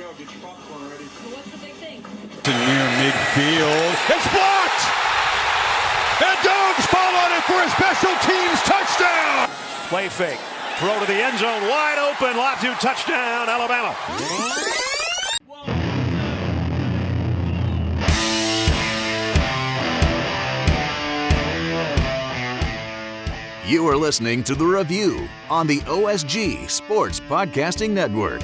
go. Get your popcorn ready. Well, what's the big thing? Near midfield. It's blocked! And Dogs fall on it for a special teams touchdown! Play fake. Throw to the end zone. Wide open. Latu touchdown, Alabama. You are listening to The Review on the OSG Sports Podcasting Network.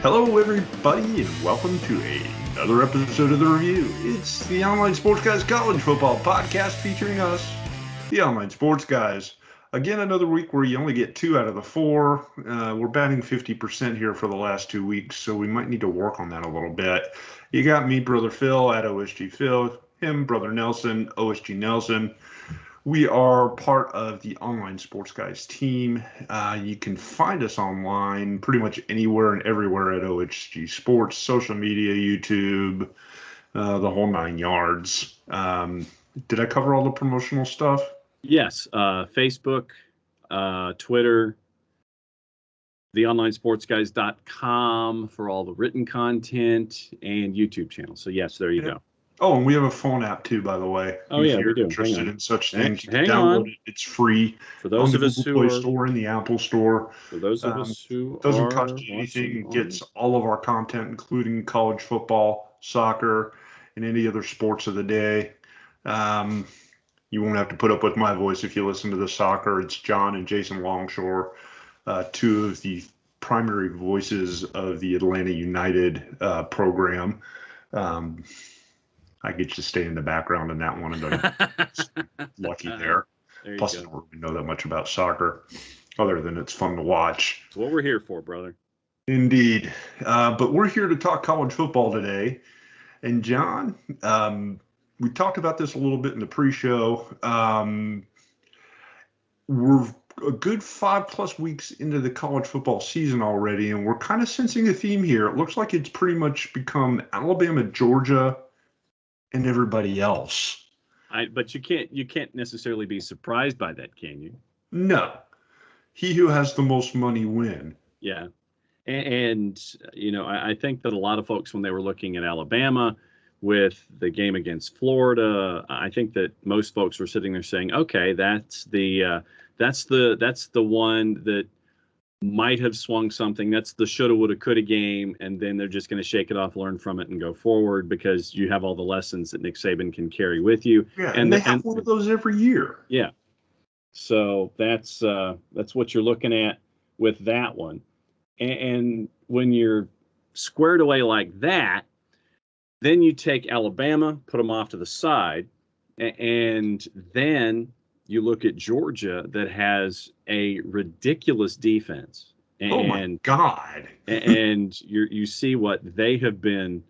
Hello, everybody, and welcome to another episode of The Review. It's the Online Sports Guys College Football Podcast featuring us, the Online Sports Guys. Again, another week where you only get 2 out of the 4. We're batting 50% here for the last 2 weeks, so we might need to work on that a little bit. You got me, Brother Phil, at OSG Phil, him, Brother Nelson, OSG Nelson. We are part of the Online Sports Guys team. You can find us online pretty much anywhere and everywhere at OSG Sports, social media, YouTube, the whole 9 yards. Did I cover all the promotional stuff? Yes, Facebook, Twitter, theonlinesportsguys.com for all the written content, and YouTube channel. So, yes, there you go. Oh, and we have a phone app, too, by the way. Oh, if yeah, you're we do. interested in such things, you can hang download on. it. It's free For those on of the us Google who Play are, Store and the Apple Store. for those of us who doesn't are cost you anything. watching Gets all of our content, including college football, soccer, and any other sports of the day. You won't have to put up with my voice if you listen to the soccer. It's John and Jason Longshore, 2 of the primary voices of the Atlanta United program. I get to stay in the background in that one, and I'm lucky there. Plus, I don't really know that much about soccer, other than it's fun to watch. That's what we're here for, brother. Indeed. But we're here to talk college football today. And John, we talked about this a little bit in the pre-show. We're a good 5+ weeks into the college football season already, and we're kind of sensing a theme here. It looks like it's pretty much become Alabama, Georgia, and everybody else. But you can't necessarily be surprised by that, can you? No. He who has the most money win. Yeah. And you know, I think that a lot of folks, when they were looking at Alabama with the game against Florida, I think that most folks were sitting there saying, okay, that's the one that might have swung something. That's the shoulda, woulda, coulda game, and then they're just going to shake it off, learn from it, and go forward because you have all the lessons that Nick Saban can carry with you. Yeah, and they have one of those every year. Yeah. So that's what you're looking at with that one. And when you're squared away like that, then you take Alabama, put them off to the side, and then you look at Georgia that has a ridiculous defense. And, oh, my God. And you see what they have been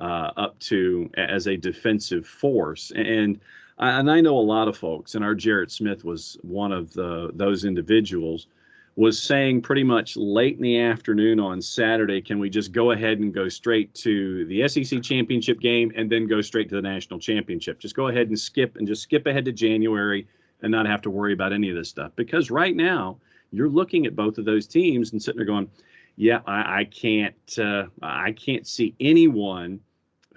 up to as a defensive force. And I know a lot of folks, and our Jarrett Smith was one of those individuals, was saying pretty much late in the afternoon on Saturday, can we just go ahead and go straight to the SEC championship game and then go straight to the national championship? Just go ahead and skip ahead to January and not have to worry about any of this stuff. Because right now you're looking at both of those teams and sitting there going, yeah, I can't see anyone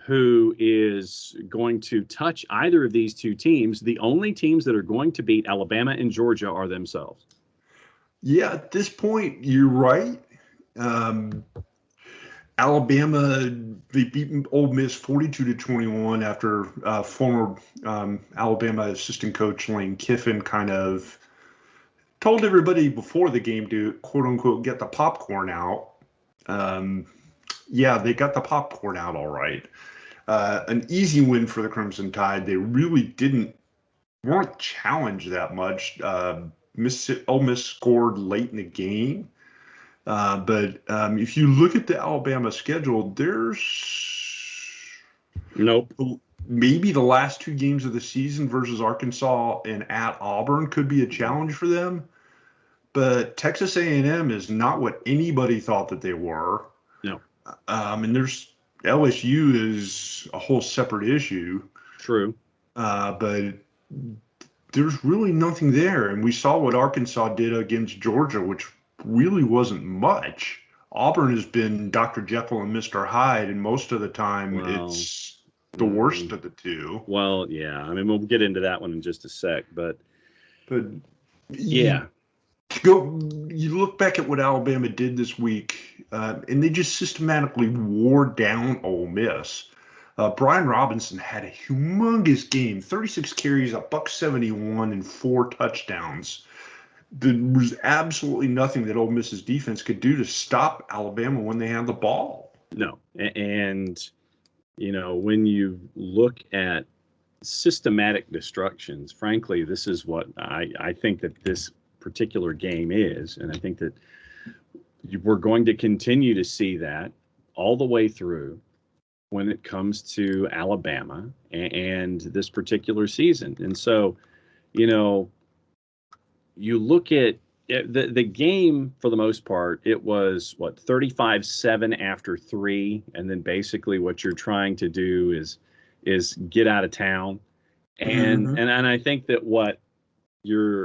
who is going to touch either of these 2 teams. The only teams that are going to beat Alabama and Georgia are themselves. Yeah, at this point, you're right. Alabama, they beat Ole Miss 42-21 after former Alabama assistant coach Lane Kiffin kind of told everybody before the game to, quote unquote, get the popcorn out. Yeah, they got the popcorn out all right. An easy win for the Crimson Tide. They really weren't challenged that much. Ole Miss scored late in the game. But if you look at the Alabama schedule, there's maybe the last 2 games of the season versus Arkansas and at Auburn could be a challenge for them. But Texas A&M is not what anybody thought that they were. No. And there's LSU is a whole separate issue. True. But there's really nothing there. And we saw what Arkansas did against Georgia, which really wasn't much. Auburn has been Dr. Jekyll and Mr. Hyde, and most of the time it's the worst of the two. Well, yeah. I mean, we'll get into that one in just a sec, but yeah. You look back at what Alabama did this week, and they just systematically wore down Ole Miss. Brian Robinson had a humongous game, 36 carries, $171, and 4 touchdowns. There was absolutely nothing that Ole Miss's defense could do to stop Alabama when they had the ball. No. And, when you look at systematic destructions, frankly, this is what I think that this particular game is. And I think that we're going to continue to see that all the way through when it comes to Alabama and this particular season. And so, you look at the game for the most part, it was 35-7 after 3. And then basically what you're trying to do is get out of town. And I think that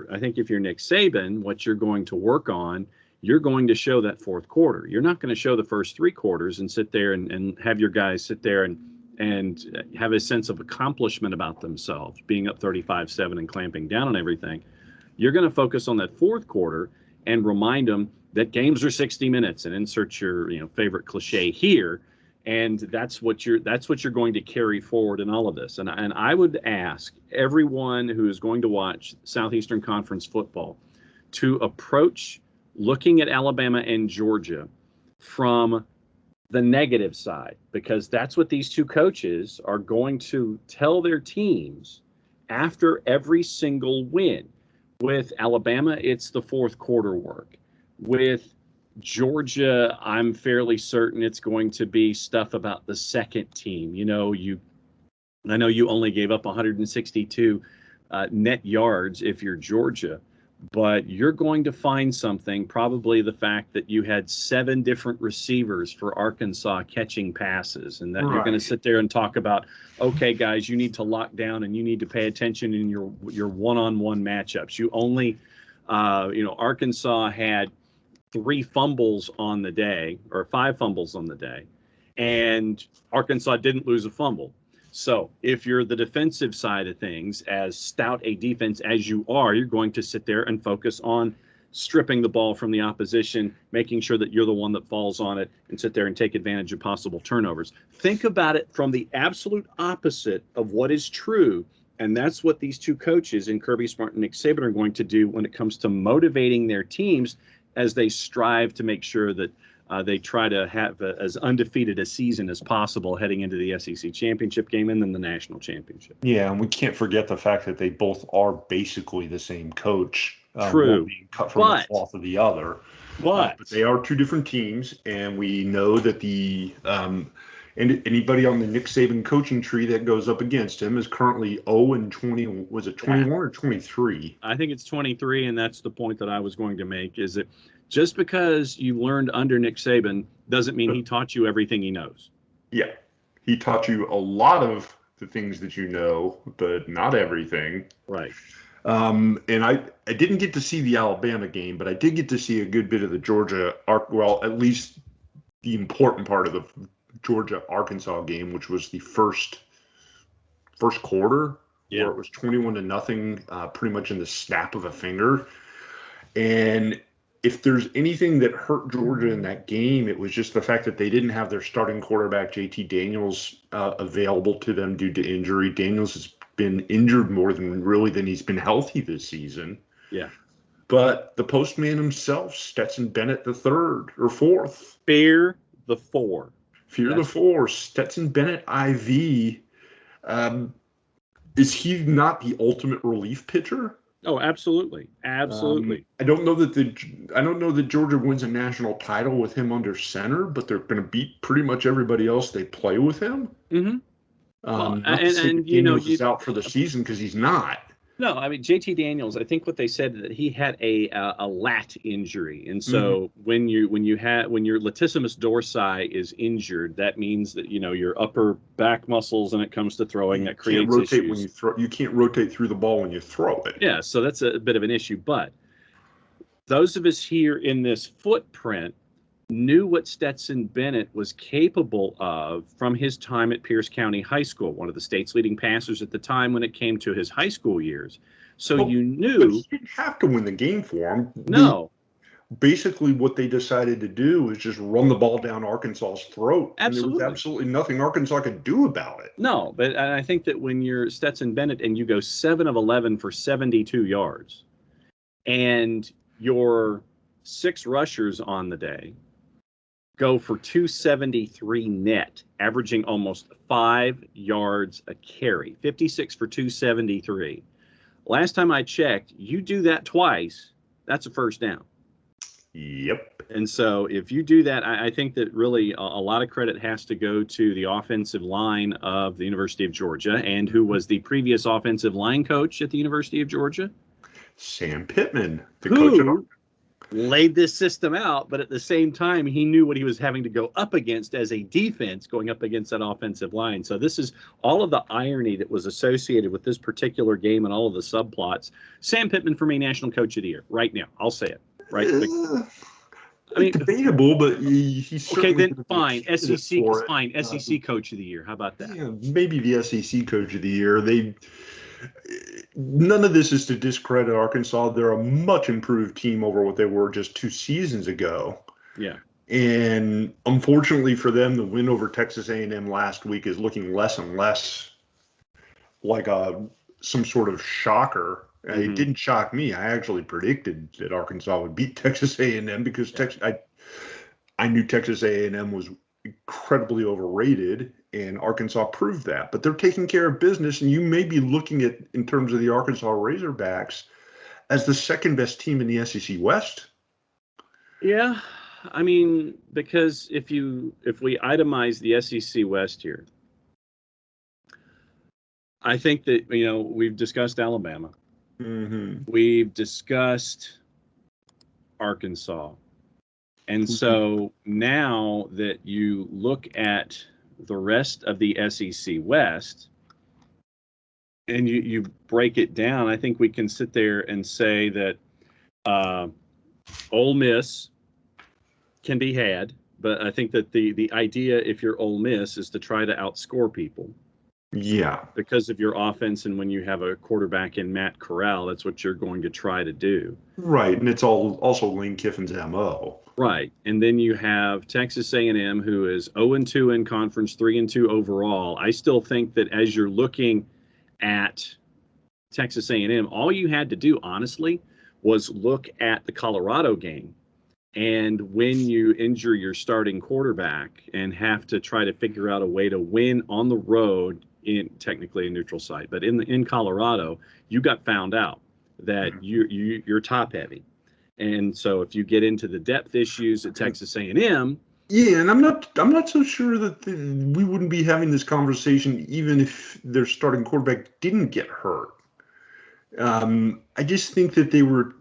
I think if you're Nick Saban, what you're going to work on, you're going to show that fourth quarter. You're not going to show the first 3 quarters and sit there and have your guys sit there and have a sense of accomplishment about themselves, being up 35-7 and clamping down on everything. You're going to focus on that fourth quarter and remind them that games are 60 minutes and insert your favorite cliche here. And that's what you're going to carry forward in all of this. And I would ask everyone who is going to watch Southeastern Conference football to approach looking at Alabama and Georgia from the negative side, because that's what these two coaches are going to tell their teams after every single win. With Alabama, it's the fourth quarter work. With Georgia, I'm fairly certain it's going to be stuff about the second team. I know you only gave up 162 net yards if you're Georgia, but you're going to find something, probably the fact that you had 7 different receivers for Arkansas catching passes, and that You're going to sit there and talk about, okay, guys, you need to lock down and you need to pay attention in your one-on-one matchups. You only, Arkansas had 3 fumbles on the day, or 5 fumbles on the day, and Arkansas didn't lose a fumble. So if you're the defensive side of things, as stout a defense as you are, you're going to sit there and focus on stripping the ball from the opposition, making sure that you're the one that falls on it, and sit there and take advantage of possible turnovers. Think about it from the absolute opposite of what is true, and that's what these two coaches in Kirby Smart and Nick Saban are going to do when it comes to motivating their teams as they strive to make sure that they try to have as undefeated a season as possible heading into the SEC championship game and then the national championship. Yeah, and we can't forget the fact that they both are basically the same coach. True. Being cut from the cloth of the other. But they are 2 different teams, and we know that anybody on the Nick Saban coaching tree that goes up against him is currently 0-20. Was it 21 or 23? I think it's 23, and that's the point that I was going to make, is that just because you learned under Nick Saban doesn't mean he taught you everything he knows. Yeah. He taught you a lot of the things that you know, but not everything. Right. And I didn't get to see the Alabama game, but I did get to see a good bit of the Georgia, at least the important part of the Georgia-Arkansas game, which was the first quarter, where it was 21-0, pretty much in the snap of a finger. And if there's anything that hurt Georgia in that game, it was just the fact that they didn't have their starting quarterback, JT Daniels, available to them due to injury. Daniels has been injured more than he's been healthy this season. Yeah. But the postman himself, Stetson Bennett the third or fourth. Fear the 4. The 4. Stetson Bennett IV. Is he not the ultimate relief pitcher? Oh, absolutely. Absolutely. I don't know that Georgia wins a national title with him under center, but they're going to beat pretty much everybody else they play with him. Mm-hmm. Daniels is out for the season, because he's not. No, I mean JT Daniels. I think what they said that he had a lat injury, and so when your latissimus dorsi is injured, that means that your upper back muscles, and it comes to throwing, that creates issues. When you throw. You can't rotate through the ball when you throw it. Yeah, so that's a bit of an issue. But those of us here in this footprint knew what Stetson Bennett was capable of from his time at Pierce County High School, one of the state's leading passers at the time when it came to his high school years. So you knew. But he didn't have to win the game for him. No. Basically, what they decided to do was just run the ball down Arkansas's throat. Absolutely. And there was absolutely nothing Arkansas could do about it. No, but I think that when you're Stetson Bennett and you go 7 of 11 for 72 yards, and your 6 rushers on the day go for 273 net, averaging almost 5 yards a carry, 56 for 273. Last time I checked, you do that twice, that's a first down. Yep. And so if you do that, I think that really a lot of credit has to go to the offensive line of the University of Georgia, and who was the previous offensive line coach at the University of Georgia? Sam Pittman, the coach of laid this system out, but at the same time, he knew what he was having to go up against as a defense going up against that offensive line. So this is all of the irony that was associated with this particular game and all of the subplots. Sam Pittman, for me, National Coach of the Year right now. I'll say it. Right. I mean, debatable, but he's okay. Then fine. SEC is fine. SEC Coach of the Year. How about that? Yeah, maybe the SEC Coach of the Year. None of this is to discredit Arkansas. They're a much improved team over what they were just 2 seasons ago. Yeah. And unfortunately for them, the win over Texas A&M last week is looking less and less like some sort of shocker. It didn't shock me. I actually predicted that Arkansas would beat Texas A&M because I knew Texas A&M was incredibly overrated, and Arkansas proved that. But they're taking care of business, and you may be looking at, in terms of the Arkansas Razorbacks, as the second best team in the SEC West. Yeah, I mean, because if we itemize the SEC West here, I think that we've discussed Alabama. We've discussed Arkansas. And so now that you look at the rest of the SEC West and you break it down, I think we can sit there and say that Ole Miss can be had, but I think that the idea, if you're Ole Miss, is to try to outscore people. Yeah. Because of your offense, and when you have a quarterback in Matt Corral, that's what you're going to try to do. Right, and it's also Lane Kiffin's MO. Right, and then you have Texas A&M, who is 0-2 in conference, 3-2 overall. I still think that as you're looking at Texas A&M, all you had to do, honestly, was look at the Colorado game. And when you injure your starting quarterback and have to try to figure out a way to win on the road, in technically a neutral site, but in Colorado, you got found out that you're top heavy. And so if you get into the depth issues at Texas A&M, yeah, and I'm not so sure that we wouldn't be having this conversation even if their starting quarterback didn't get hurt. I just think that they were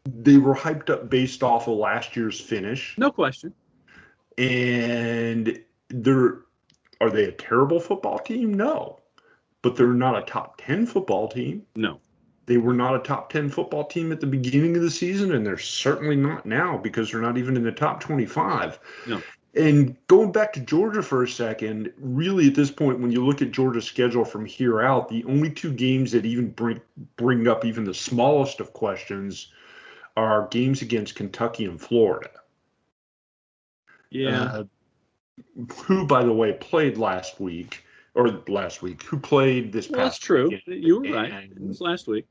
hyped up based off of last year's finish. No question. And are they a terrible football team? No. But they're not a top 10 football team. No. They were not a top 10 football team at the beginning of the season, and they're certainly not now because they're not even in the top 25. No. And going back to Georgia for a second, really at this point, when you look at Georgia's schedule from here out, the only 2 games that even bring up even the smallest of questions are games against Kentucky and Florida. Yeah. Who, by the way, played last week, who played this past That's true. weekend. You were right. It was last week.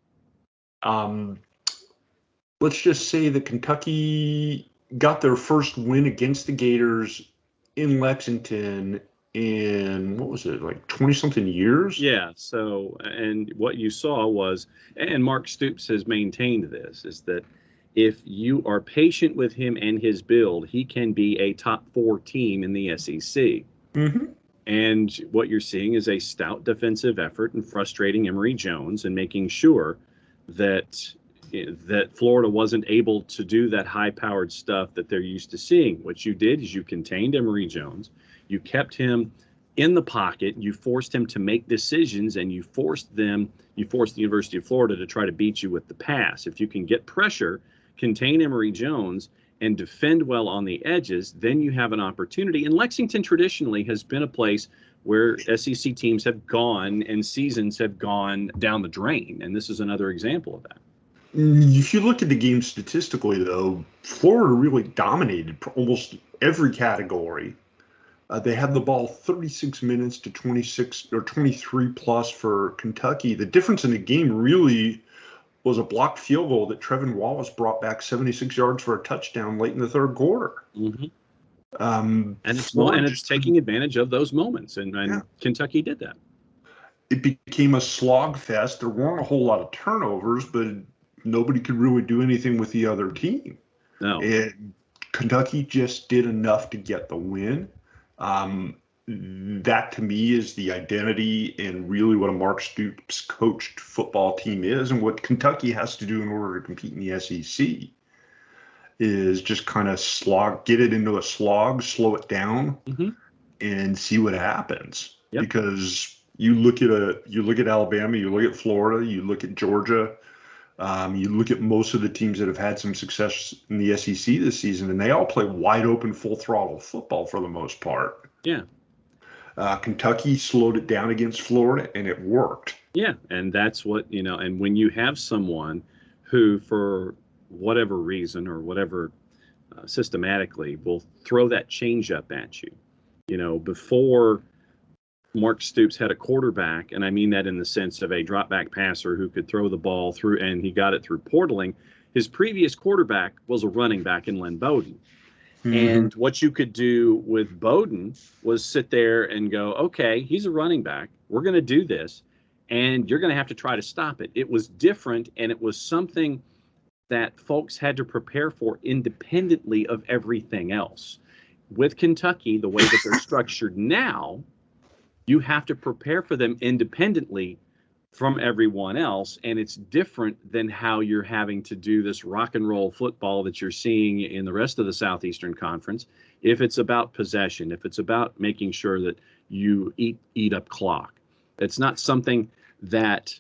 Let's just say that Kentucky got their first win against the Gators in Lexington in, what was it, like 20-something years? Yeah. So, and what you saw was, and Mark Stoops has maintained this, is that if you are patient with him and his build, he can be a top 4 team in the SEC. Mm-hmm. And what you're seeing is a stout defensive effort and frustrating Emory Jones and making sure that Florida wasn't able to do that high-powered stuff that they're used to seeing. What you did is you contained Emory Jones, you kept him in the pocket, you forced him to make decisions, and you forced the University of Florida to try to beat you with the pass. If you can get pressure, contain Emory Jones, and defend well on the edges, then you have an opportunity. And Lexington traditionally has been a place where SEC teams have gone and seasons have gone down the drain, and this is another example of that. If you look at the game statistically, though, Florida really dominated almost every category. They had the ball 36 minutes to 26 or 23 plus for Kentucky. The difference in the game really was a blocked field goal that Trevin Wallace brought back 76 yards for a touchdown late in the third quarter. Mm-hmm. And it's taking advantage of those moments, and yeah. Kentucky did that. It became a slog fest. There weren't a whole lot of turnovers, but nobody could really do anything with the other team. No. And Kentucky just did enough to get the win. That to me is the identity and really what a Mark Stoops coached football team is, and what Kentucky has to do in order to compete in the SEC is just kind of get it into a slog, slow it down, and see what happens. Yep. Because you look at Alabama, you look at Florida, you look at Georgia, you look at most of the teams that have had some success in the SEC this season, and they all play wide open, full throttle football for the most part. Yeah. Kentucky slowed it down against Florida, and it worked. Yeah, and that's what, and when you have someone who, for whatever reason or whatever systematically, will throw that changeup at you. Before Mark Stoops had a quarterback, and I mean that in the sense of a drop back passer who could throw the ball through, and he got it through portaling. His previous quarterback was a running back in Len Bowden. And what you could do with Bowden was sit there and go, okay, he's a running back. We're going to do this, and you're going to have to try to stop it. It was different, and it was something that folks had to prepare for independently of everything else. With Kentucky, the way that they're structured now, you have to prepare for them independently from everyone else, and it's different than how you're having to do this rock and roll football that you're seeing in the rest of the Southeastern Conference. If it's about possession, if it's about making sure that you eat up clock, it's not something that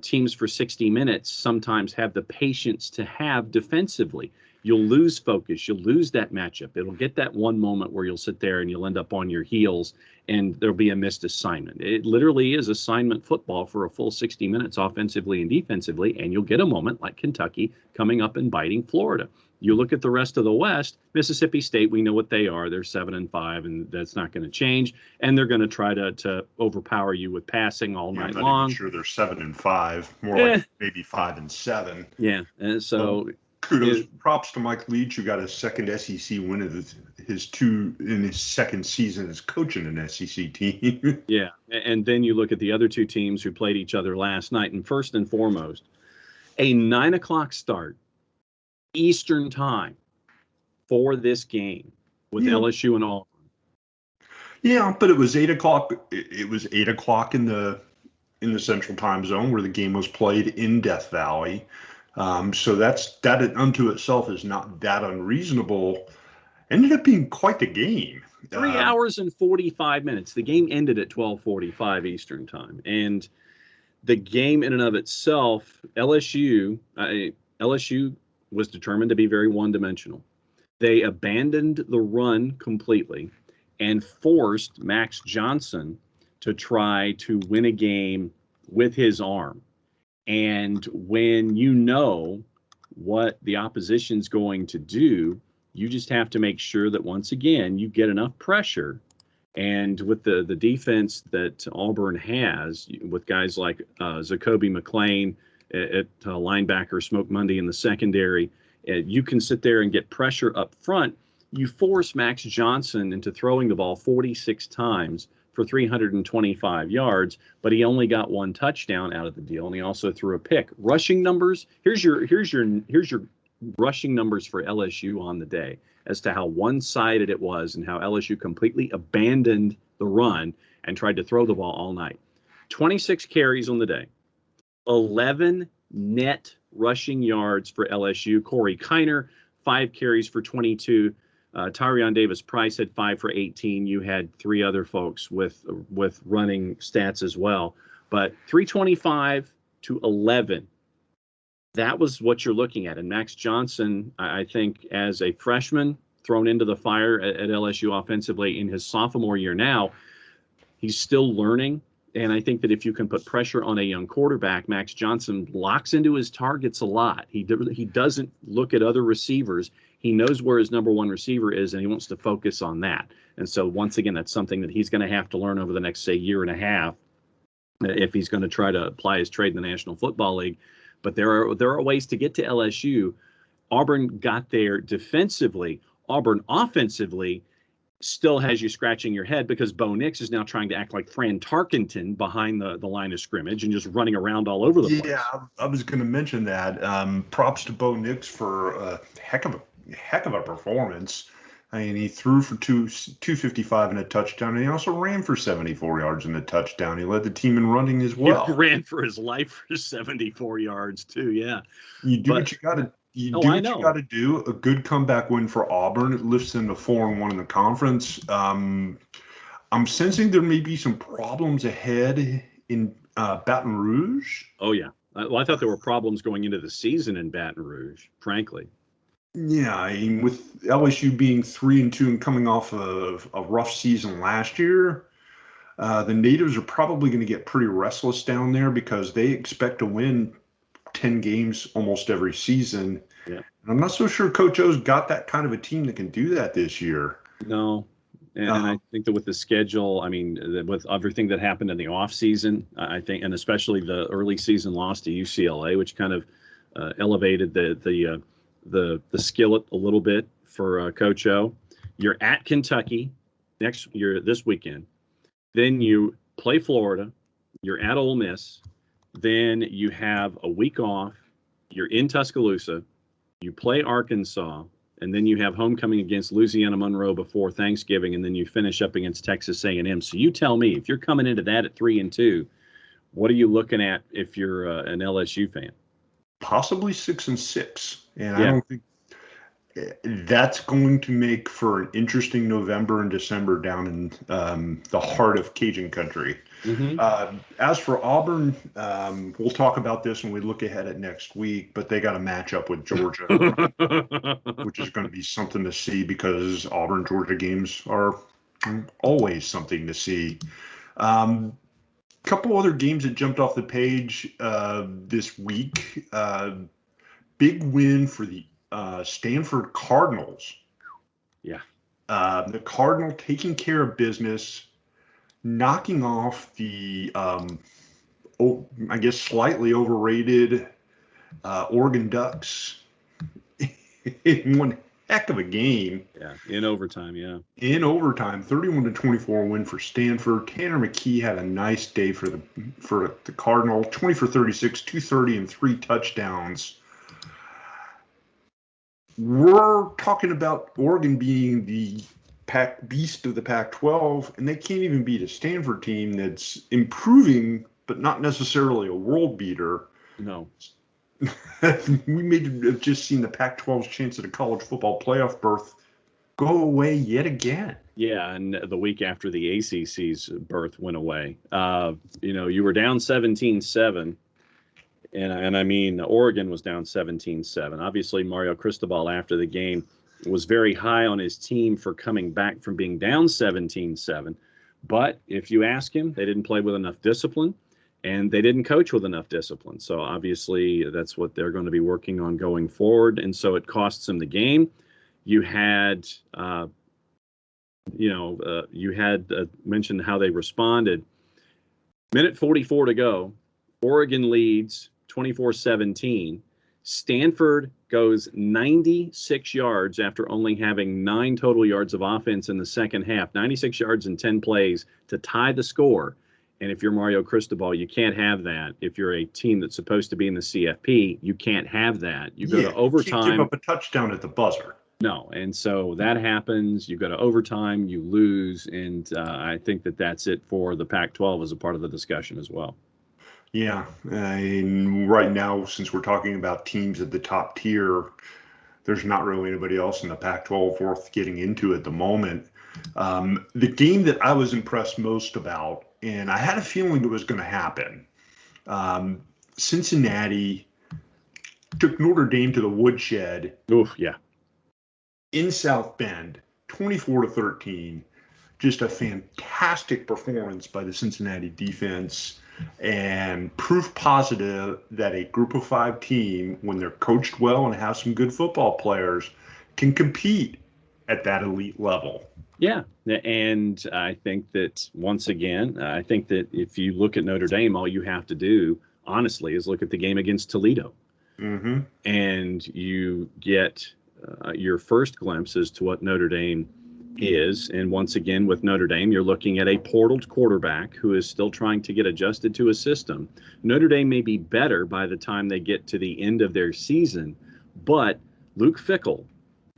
teams for 60 minutes sometimes have the patience to have defensively. You'll lose focus. You'll lose that matchup. It'll get that one moment where you'll sit there and you'll end up on your heels and there'll be a missed assignment. It literally is assignment football for a full 60 minutes offensively and defensively, and you'll get a moment like Kentucky coming up and biting Florida. You look at the rest of the West, Mississippi State, we know what they are. They're 7-5, and that's not going to change. And they're going to try to overpower you with passing all night long. I'm not even sure they're 7-5, more like maybe 5-7. Yeah, and so kudos, props to Mike Leach, who got his second SEC win of his second season as coaching an SEC team. Yeah, and then you look at the other two teams who played each other last night, and first and foremost, a 9:00 start Eastern time for this game with LSU and Auburn. Yeah, but it was 8:00. It was 8:00 in the Central Time Zone where the game was played in Death Valley. So that unto itself is not that unreasonable. Ended up being quite the game. 3 hours and 45 minutes. The game ended at 12:45 Eastern time, and the game in and of itself, LSU was determined to be very one-dimensional. They abandoned the run completely and forced Max Johnson to try to win a game with his arm. And when you know what the opposition's going to do, you just have to make sure that, once again, you get enough pressure. And with the defense that Auburn has, with guys like Zacoby McClain at linebacker, Smoke Monday in the secondary, you can sit there and get pressure up front. You force Max Johnson into throwing the ball 46 times for 325 yards, but he only got one touchdown out of the deal, and he also threw a pick. Rushing numbers, here's your rushing numbers for LSU on the day as to how one-sided it was and how LSU completely abandoned the run and tried to throw the ball all night. 26 carries on the day, 11 net rushing yards for LSU. Corey Kiner, 5 carries for 22. Tyrion Davis-Price had 5 for 18. You had 3 other folks with running stats as well. But 325 to 11. That was what you're looking at. And Max Johnson, I think, as a freshman thrown into the fire at LSU offensively in his sophomore year now, he's still learning. And I think that if you can put pressure on a young quarterback, Max Johnson locks into his targets a lot. He doesn't look at other receivers. He knows where his number one receiver is, and he wants to focus on that. And so, once again, that's something that he's going to have to learn over the next, say, year and a half if he's going to try to apply his trade in the National Football League. But there are ways to get to LSU. Auburn got there defensively. Auburn offensively still has you scratching your head because Bo Nix is now trying to act like Fran Tarkenton behind the line of scrimmage and just running around all over the place. Yeah, I was going to mention that. Props to Bo Nix for a heck of a performance. I mean, he threw for 255 and a touchdown, and he also ran for 74 yards and a touchdown. He led the team in running as well. He ran for his life for 74 yards too. Yeah, you do what you got to. You do what you got to do. A good comeback win for Auburn. It lifts them to 4-1 in the conference. I'm sensing there may be some problems ahead in Baton Rouge. Oh yeah. Well, I thought there were problems going into the season in Baton Rouge, frankly. Yeah, I mean, with LSU being 3-2 and coming off of a rough season last year, the natives are probably going to get pretty restless down there because they expect to win 10 games almost every season. Yeah. And I'm not so sure Coach O's got that kind of a team that can do that this year. No. And I think that with the schedule, I mean, with everything that happened in the offseason, I think, and especially the early season loss to UCLA, which kind of elevated the skillet a little bit for Coach O. You're at Kentucky this weekend. Then you play Florida. You're at Ole Miss. Then you have a week off. You're in Tuscaloosa. You play Arkansas. And then you have homecoming against Louisiana Monroe before Thanksgiving. And then you finish up against Texas A&M. So you tell me, if you're coming into that at 3-2, what are you looking at if you're an LSU fan? Possibly 6-6. And Yeah. I don't think that's going to make for an interesting November and December down in the heart of Cajun country. Mm-hmm. As for Auburn, we'll talk about this when we look ahead at next week, but they got a matchup with Georgia, which is going to be something to see because Auburn-Georgia games are always something to see. Couple other games that jumped off the page this week. Big win for the Stanford Cardinals. Yeah. The Cardinal taking care of business, knocking off the, I guess, slightly overrated Oregon Ducks in one heck of a game. Yeah, in overtime, yeah. In overtime, 31-24 win for Stanford. Tanner McKee had a nice day for the Cardinal, 20 for 36, 230, and 3 touchdowns. We're talking about Oregon being the Pac beast of the Pac-12, and they can't even beat a Stanford team that's improving, but not necessarily a world beater. No. We may have just seen the Pac-12's chance at a college football playoff berth go away yet again. Yeah, and the week after the ACC's berth went away, you were down 17-7. And I mean, Oregon was down 17-7. Obviously, Mario Cristobal after the game was very high on his team for coming back from being down 17-7. But if you ask him, they didn't play with enough discipline, and they didn't coach with enough discipline. So obviously, that's what they're going to be working on going forward. And so it costs them the game. You had, mentioned how they responded. Minute 44 to go. Oregon leads 24-17. Stanford goes 96 yards after only having 9 total yards of offense in the second half. 96 yards in 10 plays to tie the score. And if you're Mario Cristobal, you can't have that. If you're a team that's supposed to be in the CFP, you can't have that. You go to overtime. You can't give up a touchdown at the buzzer. No, and so that happens. You go to overtime, you lose, and I think that's it for the Pac-12 as a part of the discussion as well. Yeah, and right now, since we're talking about teams at the top tier, there's not really anybody else in the Pac-12 worth getting into at the moment. The game that I was impressed most about, and I had a feeling it was going to happen, Cincinnati took Notre Dame to the woodshed Oof, yeah. in South Bend, 24-13. Just a fantastic performance by the Cincinnati defense and proof positive that a group of five team, when they're coached well and have some good football players, can compete at that elite level. Yeah, and I think that once again, I think that if you look at Notre Dame, all you have to do, honestly, is look at the game against Toledo, and you get your first glimpse as to what Notre Dame is. And once again, with Notre Dame, you're looking at a portaled quarterback who is still trying to get adjusted to a system. Notre Dame may be better by the time they get to the end of their season, but Luke Fickell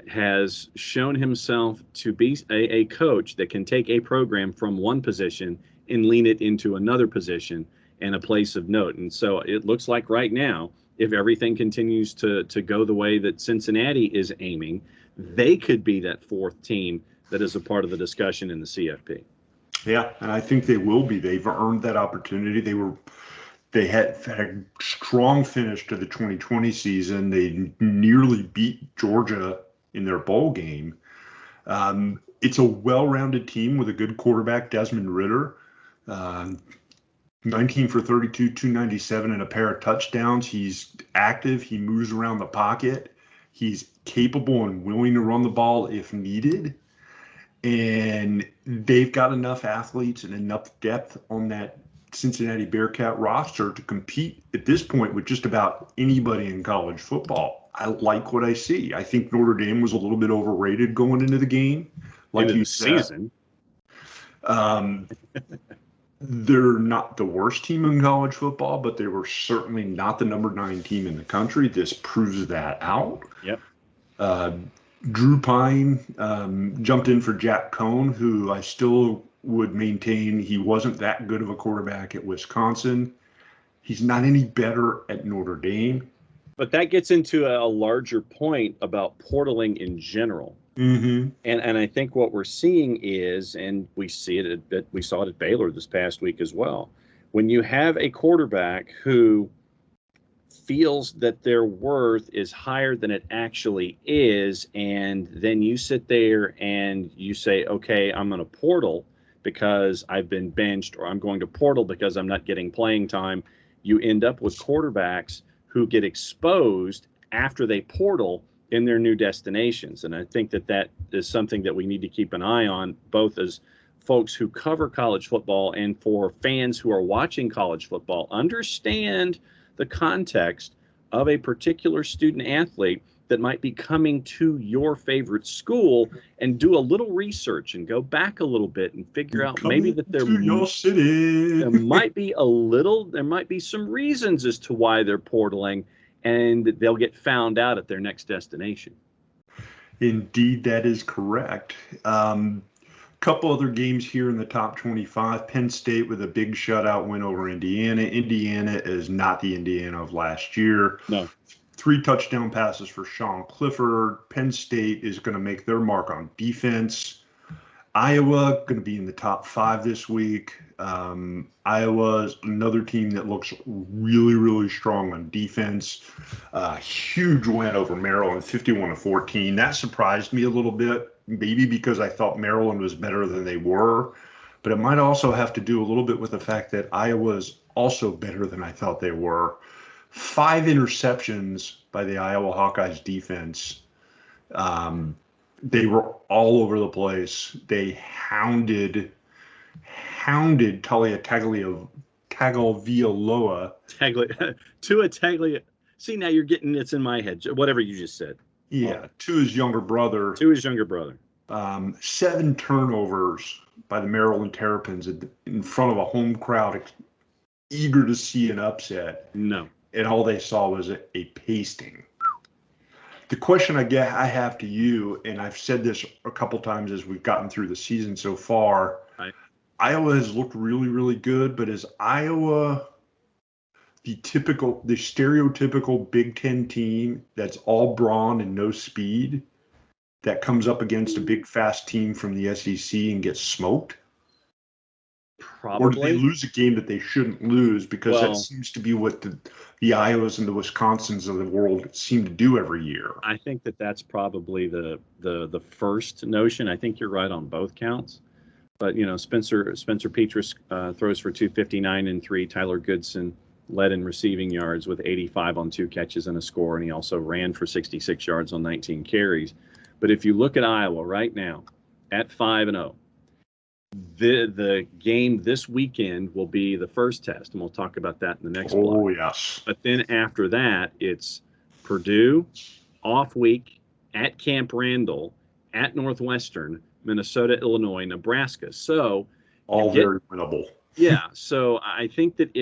has shown himself to be a coach that can take a program from one position and lean it into another position and a place of note. And so it looks like right now, if everything continues to go the way that Cincinnati is aiming, they could be that fourth team that is a part of the discussion in the CFP. Yeah, and I think they will be. They've earned that opportunity. They had a strong finish to the 2020 season. They nearly beat Georgia in their bowl game. It's a well-rounded team with a good quarterback, Desmond Ridder. 19 for 32, 297, and a pair of touchdowns. He's active. He moves around the pocket. He's capable and willing to run the ball if needed. And they've got enough athletes and enough depth on that Cincinnati Bearcat roster to compete at this point with just about anybody in college football. I like what I see. I think Notre Dame was a little bit overrated going into the game. Like into you the said, season. They're not the worst team in college football, but they were certainly not the number 9 team in the country. This proves that out. Yep. Drew Pine jumped in for Jack Cohn, who I still would maintain he wasn't that good of a quarterback at Wisconsin. He's not any better at Notre Dame. But that gets into a larger point about portaling in general. Mm-hmm. And I think what we're seeing is, and we see it we saw it at Baylor this past week as well, when you have a quarterback who feels that their worth is higher than it actually is, and then you sit there and you say, okay, I'm going to portal because I've been benched, or I'm going to portal because I'm not getting playing time, you end up with quarterbacks who get exposed after they portal in their new destinations. And I think that that is something that we need to keep an eye on, both as folks who cover college football and for fans who are watching college football. Understand the context of a particular student athlete that might be coming to your favorite school, and do a little research and go back a little bit and figure out maybe that there might be some reasons as to why they're portaling, and they'll get found out at their next destination. Indeed, that is correct. Couple other games here in the top 25. Penn State with a big shutout win over Indiana. Indiana is not the Indiana of last year. No. 3 touchdown passes for Sean Clifford. Penn State is going to make their mark on defense. Iowa going to be in the top 5 this week. Iowa's another team that looks really, really strong on defense. Huge win over Maryland, 51-14. That surprised me a little bit, maybe because I thought Maryland was better than they were. But it might also have to do a little bit with the fact that Iowa's also better than I thought they were. 5 interceptions by the Iowa Hawkeyes defense. They were all over the place. They hounded Talia Tagovailoa. Tua Tagovailoa. See, now you're getting it's in my head. Whatever you just said. Yeah, to his younger brother. 7 turnovers by the Maryland Terrapins in front of a home crowd eager to see an upset. No. And all they saw was a pasting. The question I have to you, and I've said this a couple times as we've gotten through the season so far, right. Iowa has looked really, really good, but is Iowa the stereotypical Big Ten team that's all brawn and no speed that comes up against a big, fast team from the SEC and gets smoked? Probably. Or do they lose a game that they shouldn't lose? Because that seems to be what the Iowas and the Wisconsins of the world seem to do every year. I think that's probably the first notion. I think you're right on both counts. But, Spencer Petras throws for 259 and 3. Tyler Goodson led in receiving yards with 85 on 2 catches and a score, and he also ran for 66 yards on 19 carries. But if you look at Iowa right now at 5-0, the game this weekend will be the first test, and we'll talk about that in the next block. Oh, yes. But then after that, it's Purdue, off week, at Camp Randall, at Northwestern, Minnesota, Illinois, Nebraska. So all very winnable. Yeah. So I think that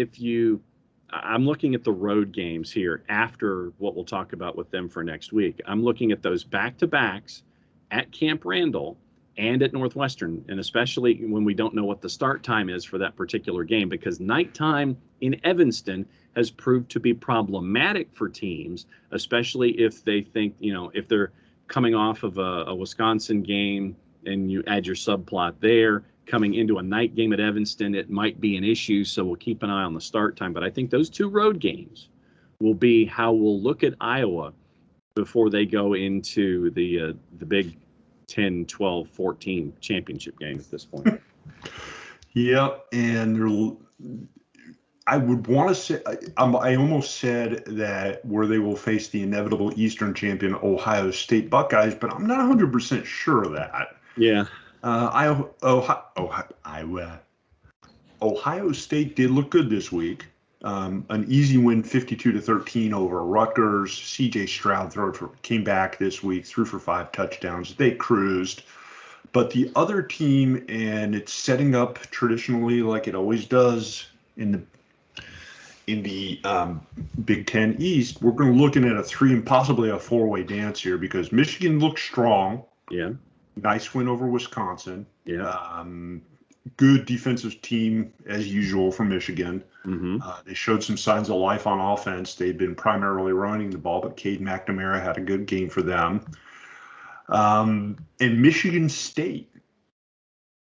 I'm looking at the road games here after what we'll talk about with them for next week. I'm looking at those back-to-backs at Camp Randall and at Northwestern, and especially when we don't know what the start time is for that particular game, because nighttime in Evanston has proved to be problematic for teams, especially if they think, if they're coming off of a Wisconsin game and you add your subplot there, coming into a night game at Evanston, it might be an issue. So we'll keep an eye on the start time. But I think those 2 road games will be how we'll look at Iowa before they go into the Big 10, 12, 14 championship game at this point. Yeah, and I would want to say, I almost said that where they will face the inevitable Eastern champion Ohio State Buckeyes, but I'm not 100% sure of that. Yeah. Ohio State did look good this week. An easy win, 52-13 over Rutgers. C.J. Stroud came back this week, threw for 5 touchdowns. They cruised. But the other team, and it's setting up traditionally like it always does in the Big Ten East, we're going to looking at a 3 and possibly a 4-way dance here, because Michigan looks strong. Yeah. Nice win over Wisconsin. Yeah. Good defensive team as usual for Michigan. Mm-hmm. They showed some signs of life on offense. They'd been primarily running the ball, but Cade McNamara had a good game for them. And Michigan State,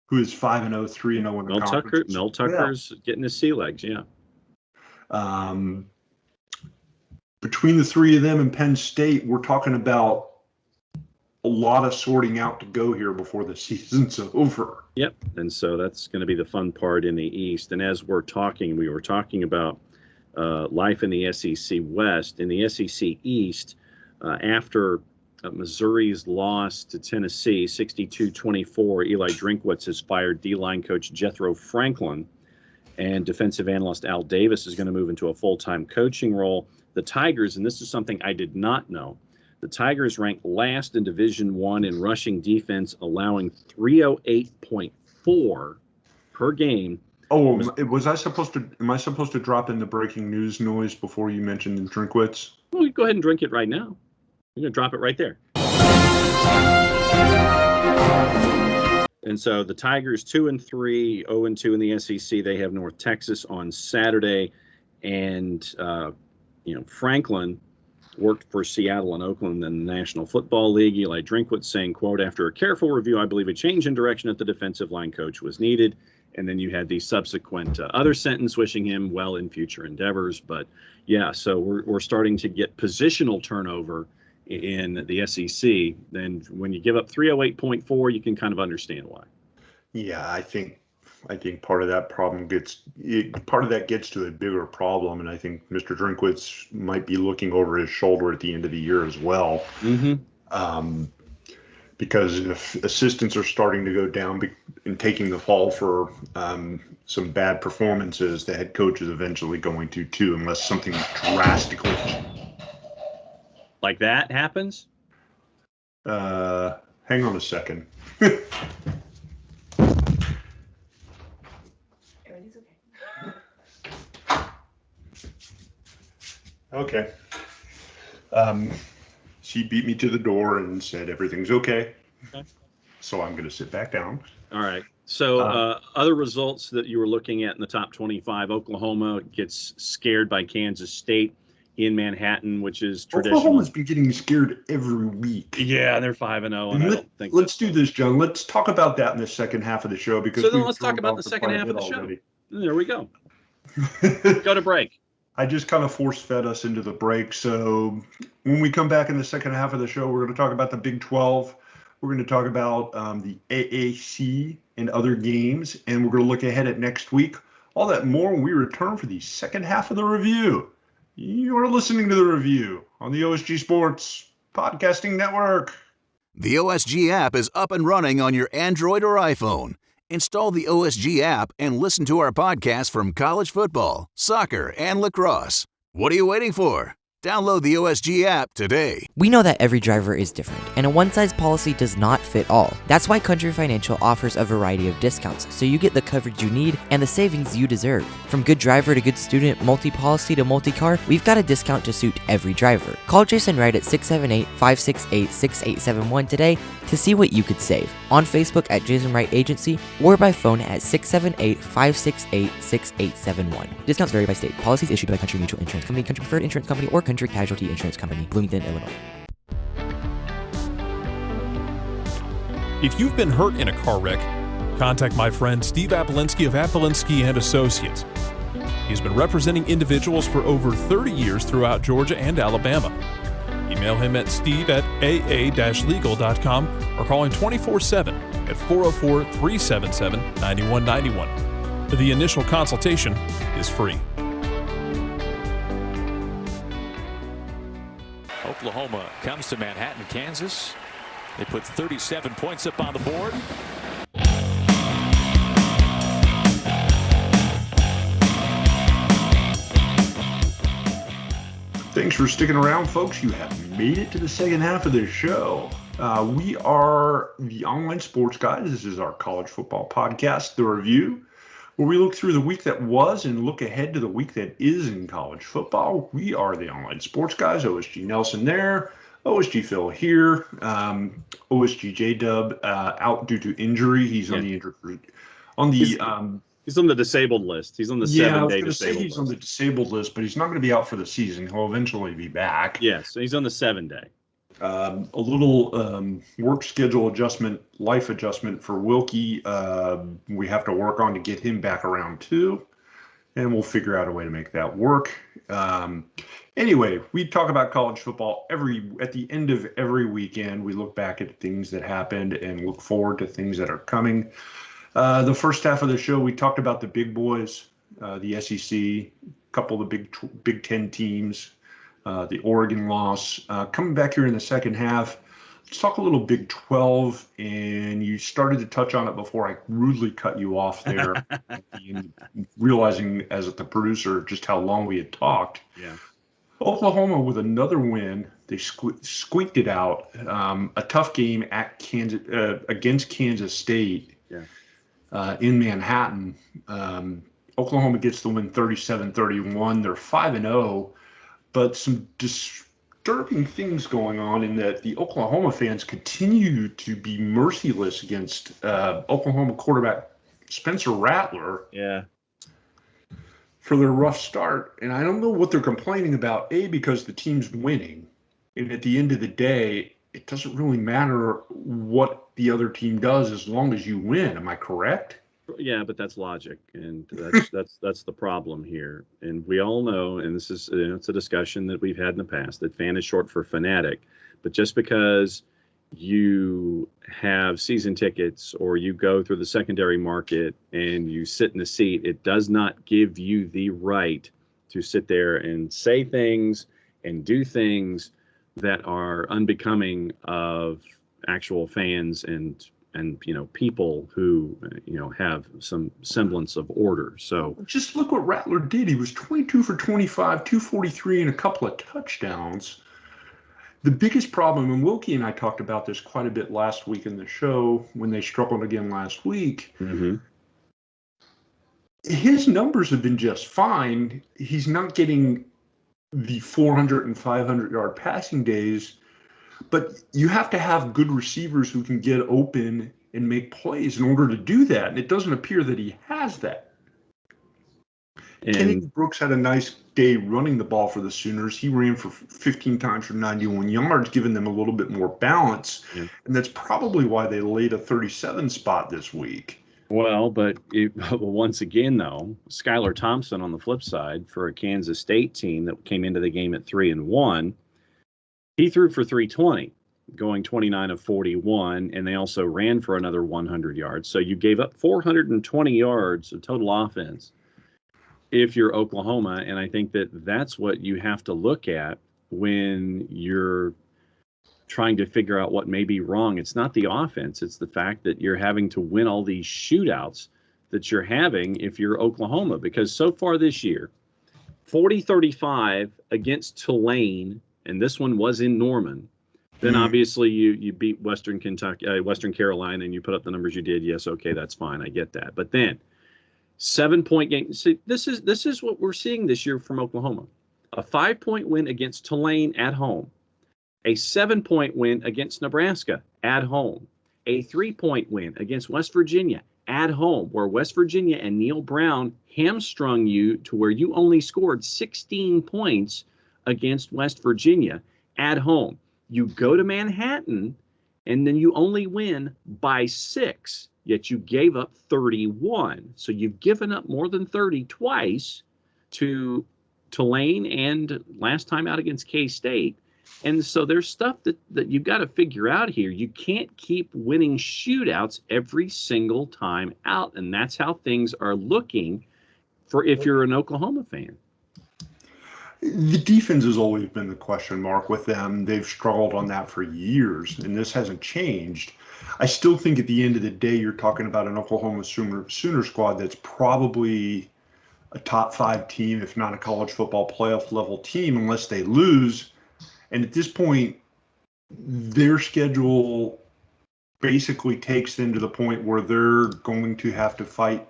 who is 5-0, 3-0 in the conference. Mel Tucker's getting his sea legs, yeah. Between the 3 of them and Penn State, we're talking about a lot of sorting out to go here before the season's over. Yep. And so that's going to be the fun part in the East. And as we were talking about life in the SEC West. In the SEC East, after Missouri's loss to Tennessee, 62-24, Eli Drinkwitz has fired D-line coach Jethro Franklin, and defensive analyst Al Davis is going to move into a full-time coaching role. The Tigers, and this is something I did not know, the Tigers ranked last in Division I in rushing defense, allowing 308.4 per game. Oh, am I supposed to drop in the breaking news noise before you mentioned Drinkwitz? Well, go ahead and drink it right now. You're going to drop it right there. And so the Tigers 2-3, 0-2 in the SEC. They have North Texas on Saturday, and Franklin worked for Seattle and Oakland in the National Football League. Eli Drinkwitz saying, quote, "After a careful review, I believe a change in direction at the defensive line coach was needed." And then you had the subsequent other sentence wishing him well in future endeavors. But yeah, so we're starting to get positional turnover in the SEC. Then when you give up 308.4, you can kind of understand why. Yeah, I think part of that gets to a bigger problem, and I think Mr. Drinkwitz might be looking over his shoulder at the end of the year as well. Mm-hmm. Because if assistants are starting to go down and taking the fall for some bad performances, the head coach is eventually going to too, unless something drastically like that happens. Hang on a second. Okay. She beat me to the door and said everything's okay. Okay. So I'm going to sit back down. All right. So other results that you were looking at in the top 25, Oklahoma gets scared by Kansas State in Manhattan, which is traditional. Oklahoma's been getting scared every week. Yeah, they're 5-0, and I don't think. Let's do this, John. Let's talk about that in the second half of the show because let's talk about the second half of the show. There we go. Go to break. I just kind of force-fed us into the break. So when we come back in the second half of the show, we're going to talk about the Big 12. We're going to talk about the AAC and other games, and we're going to look ahead at next week. All that more when we return for the second half of the review. You are listening to the review on the OSG Sports Podcasting Network. The OSG app is up and running on your Android or iPhone. Install the OSG app and listen to our podcast from college football, soccer, and lacrosse. What are you waiting for? Download the OSG app today. We know that every driver is different, and a one-size policy does not fit all. That's why Country Financial offers a variety of discounts, so you get the coverage you need and the savings you deserve. From good driver to good student, multi-policy to multi-car, we've got a discount to suit every driver. Call Jason Wright at 678-568-6871 today to see what you could save. On Facebook at Jason Wright Agency or by phone at 678-568-6871. Discounts vary by state. Policies issued by Country Mutual Insurance Company, Country Preferred Insurance Company, or Country Casualty Insurance Company, Bloomington, Illinois. If you've been hurt in a car wreck, contact my friend Steve Apolinski of Apolinski & Associates. He's been representing individuals for over 30 years throughout Georgia and Alabama. Email him at steve@aa-legal.com or call him 24/7 at 404-377-9191. The initial consultation is free. Oklahoma comes to Manhattan, Kansas. They put 37 points up on the board. Thanks for sticking around, folks. You have made it to the second half of this show. We are the Online Sports Guys. This is our college football podcast, The Review, where we look through the week that was and look ahead to the week that is in college football. We are the Online Sports Guys. OSG Nelson there, OSG Phil here, OSG J-Dub out due to injury. He's on the injured He's on the disabled list. He's on the 7-day disabled list. He's on the disabled list, but he's not going to be out for the season. He'll eventually be back. Yes, he's on the 7-day. A little work schedule adjustment, life adjustment for Wilkie. We have to work on to get him back around too, and we'll figure out a way to make that work. Anyway, we talk about college football at the end of every weekend. We look back at things that happened and look forward to things that are coming. The first half of the show, we talked about the big boys, the SEC, a couple of the Big Ten teams. The Oregon loss. Coming back here in the second half, let's talk a little Big 12. And you started to touch on it before I rudely cut you off there, realizing as the producer just how long we had talked. Yeah. Oklahoma with another win. They squeaked it out. A tough game at against Kansas State in Manhattan. Oklahoma gets the win 37-31. They're 5-0. But some disturbing things going on in that the Oklahoma fans continue to be merciless against Oklahoma quarterback Spencer Rattler for their rough start. And I don't know what they're complaining about, because the team's winning. And at the end of the day, it doesn't really matter what the other team does as long as you win. Am I correct? Yeah, but that's logic, and that's the problem here. And we all know, and this is it's a discussion that we've had in the past, that fan is short for fanatic. But just because you have season tickets or you go through the secondary market and you sit in a seat, it does not give you the right to sit there and say things and do things that are unbecoming of actual fans and people who have some semblance of order. So just look what Rattler did. He was 22 for 25, 243, and a couple of touchdowns. The biggest problem, and Wilkie and I talked about this quite a bit last week in the show when they struggled again last week. Mm-hmm. His numbers have been just fine. He's not getting the 400 and 500 yard passing days. But you have to have good receivers who can get open and make plays in order to do that. And it doesn't appear that he has that. And Kennedy Brooks had a nice day running the ball for the Sooners. He ran for 15 times for 91 yards, giving them a little bit more balance. Yeah. And that's probably why they laid a 37 spot this week. Well, but once again, though, Skylar Thompson on the flip side for a Kansas State team that came into the game at 3-1, he threw for 320, going 29 of 41, and they also ran for another 100 yards. So you gave up 420 yards of total offense if you're Oklahoma, and I think that that's what you have to look at when you're trying to figure out what may be wrong. It's not the offense. It's the fact that you're having to win all these shootouts that you're having if you're Oklahoma. Because so far this year, 40-35 against Tulane, and this one was in Norman. Then obviously you beat Western Carolina, and you put up the numbers you did. Yes, okay, that's fine. I get that. But then 7-point game. See, this is what we're seeing this year from Oklahoma. A 5-point win against Tulane at home. A 7-point win against Nebraska at home. A 3-point win against West Virginia at home, where West Virginia and Neil Brown hamstrung you to where you only scored 16 points against West Virginia at home. You go to Manhattan, and then you only win by 6, yet you gave up 31. So you've given up more than 30 twice to Tulane and last time out against K-State. And so there's stuff that you've got to figure out here. You can't keep winning shootouts every single time out, and that's how things are looking for if you're an Oklahoma fan. The defense has always been the question mark with them. They've struggled on that for years, and this hasn't changed. I still think at the end of the day, you're talking about an Oklahoma Sooner squad that's probably a top 5 team, if not a college football playoff level team, unless they lose. And at this point, their schedule basically takes them to the point where they're going to have to fight.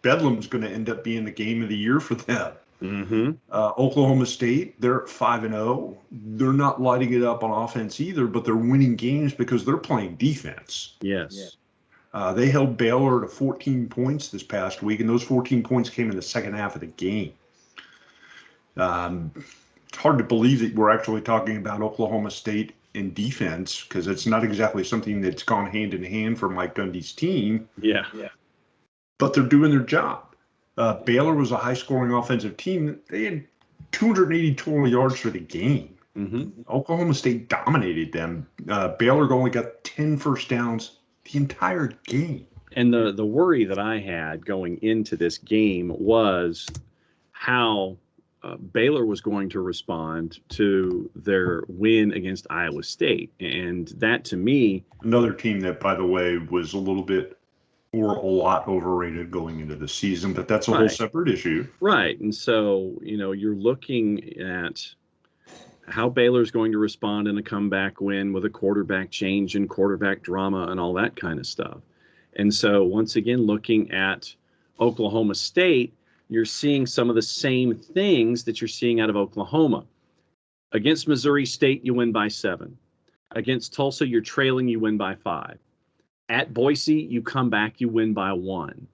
Bedlam's going to end up being the game of the year for them. Oklahoma State, they're at 5-0. They're not lighting it up on offense either, but they're winning games because they're playing defense. Yes. They held Baylor to 14 points this past week, and those 14 points came in the second half of the game. It's hard to believe that we're actually talking about Oklahoma State in defense, because it's not exactly something that's gone hand in hand for Mike Dundy's team. Yeah. But they're doing their job. Baylor was a high-scoring offensive team. They had 280 total yards for the game. Oklahoma State dominated them. Baylor only got 10 first downs the entire game. And the worry that I had going into this game was how Baylor was going to respond to their win against Iowa State. And that, to me... Another team that, by the way, was a little bit or a lot overrated going into the season, but that's a whole separate issue. Right. And so, you're looking at how Baylor's going to respond in a comeback win with a quarterback change and quarterback drama and all that kind of stuff. And so, once again, looking at Oklahoma State, you're seeing some of the same things that you're seeing out of Oklahoma. Against Missouri State, you win by 7. Against Tulsa, you're trailing, you win by 5. At Boise, you come back, you win by 1.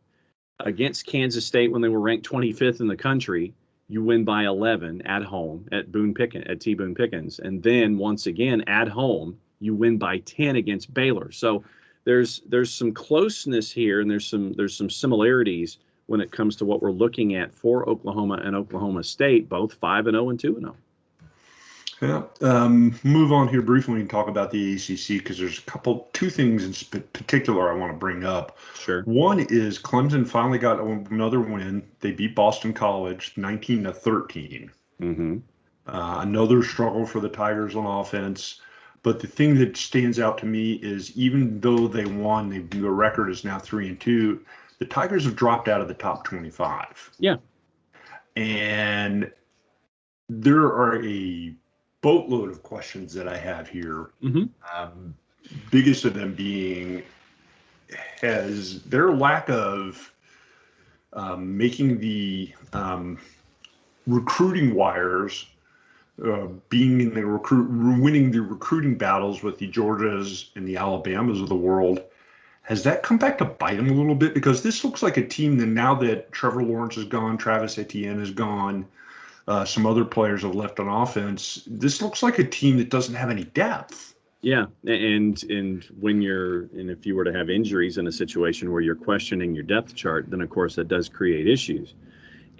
Against Kansas State, when they were ranked 25th in the country, you win by 11 at home at T. Boone Pickens. And then once again at home, you win by 10 against Baylor. So there's some closeness here, and there's some similarities when it comes to what we're looking at for Oklahoma and Oklahoma State, both 5-0 and 2-0. Yeah. Move on here briefly and talk about the ACC, because there's two things in particular I want to bring up. Sure. One is Clemson finally got another win. They beat Boston College 19-13. Another struggle for the Tigers on offense. But the thing that stands out to me is, even though they won, the record is now 3-2. The Tigers have dropped out of the top 25. Yeah. And there are a boatload of questions that I have here. Biggest of them being, has their lack of making the recruiting wires being in the winning the recruiting battles with the Georgias and the Alabamas of the world. Has that come back to bite him a little bit? Because this looks like a team that now that Trevor Lawrence is gone, Travis Etienne is gone, some other players have left on offense. This looks like a team that doesn't have any depth. Yeah, and if you were to have injuries in a situation where you're questioning your depth chart, then of course that does create issues.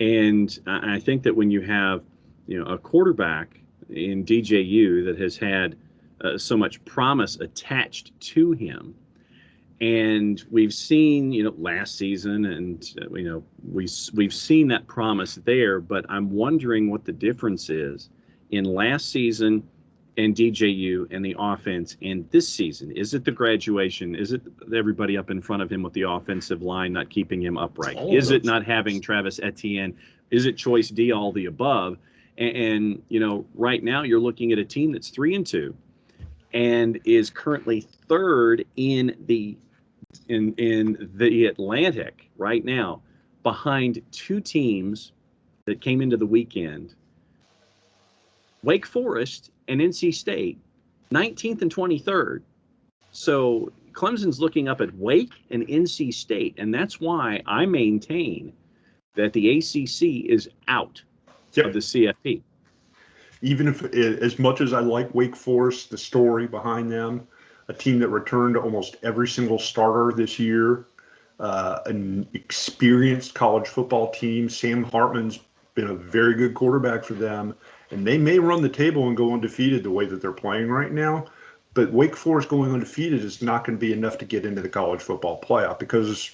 And I think that when you have, a quarterback in DJU that has had so much promise attached to him, and we've seen, last season, and we've seen that promise there. But I'm wondering what the difference is in last season and DJU and the offense and this season. Is it the graduation? Is it everybody up in front of him with the offensive line not keeping him upright? Is it not having Travis Etienne? Is it Choice D, all the above? And right now you're looking at a team that's 3-2 and is currently third in the Atlantic right now, behind two teams that came into the weekend, Wake Forest and NC State, 19th and 23rd. So Clemson's looking up at Wake and NC State, and that's why I maintain that the ACC is out of the CFP. Even if, as much as I like Wake Forest, the story behind them, a team that returned almost every single starter this year, an experienced college football team. Sam Hartman's been a very good quarterback for them, and they may run the table and go undefeated the way that they're playing right now. But Wake Forest going undefeated is not going to be enough to get into the college football playoff because,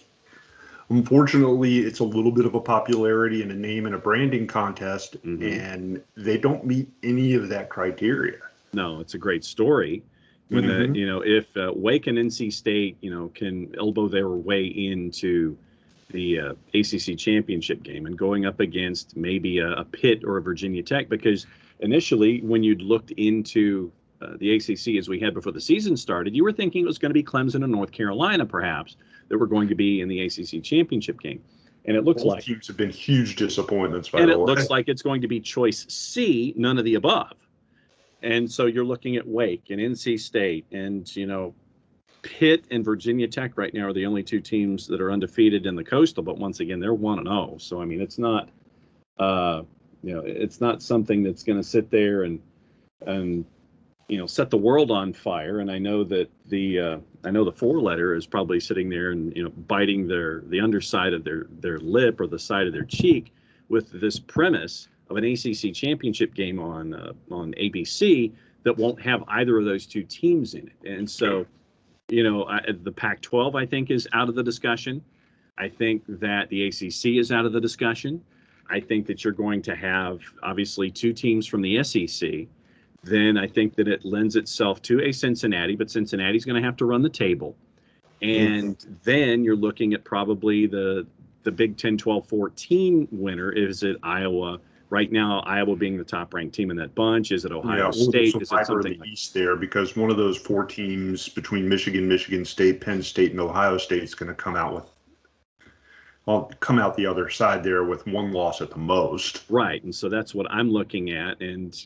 unfortunately, it's a little bit of a popularity and a name and a branding contest, and they don't meet any of that criteria. No, it's a great story. When if Wake and NC State, can elbow their way into the ACC championship game and going up against maybe a Pitt or a Virginia Tech, because initially when you'd looked into the ACC as we had before the season started, you were thinking it was going to be Clemson and North Carolina perhaps that were going to be in the ACC championship game. And it looks Both like teams have been huge disappointments, by and the it way. looks like it's going to be choice C, none of the above. And so you're looking at Wake and NC State and, Pitt and Virginia Tech right now are the only two teams that are undefeated in the Coastal. But once again, they're 1-0. So, I mean, it's not, it's not something that's going to sit there and set the world on fire. And I know that the four-letter is probably sitting there and, biting the underside of their lip or the side of their cheek with this premise of an ACC championship game on ABC that won't have either of those two teams in it. And so, the Pac-12, I think, is out of the discussion. I think that the ACC is out of the discussion. I think that you're going to have, obviously, two teams from the SEC. Then I think that it lends itself to a Cincinnati, but Cincinnati's going to have to run the table. And then you're looking at probably the Big 10, 12, 14 winner. Is it Iowa? Right now, Iowa being the top-ranked team in that bunch. Is it Ohio State? Is it something in the East there? Because one of those four teams between Michigan, Michigan State, Penn State, and Ohio State is going to come out the other side there with one loss at the most. Right, and so that's what I'm looking at. And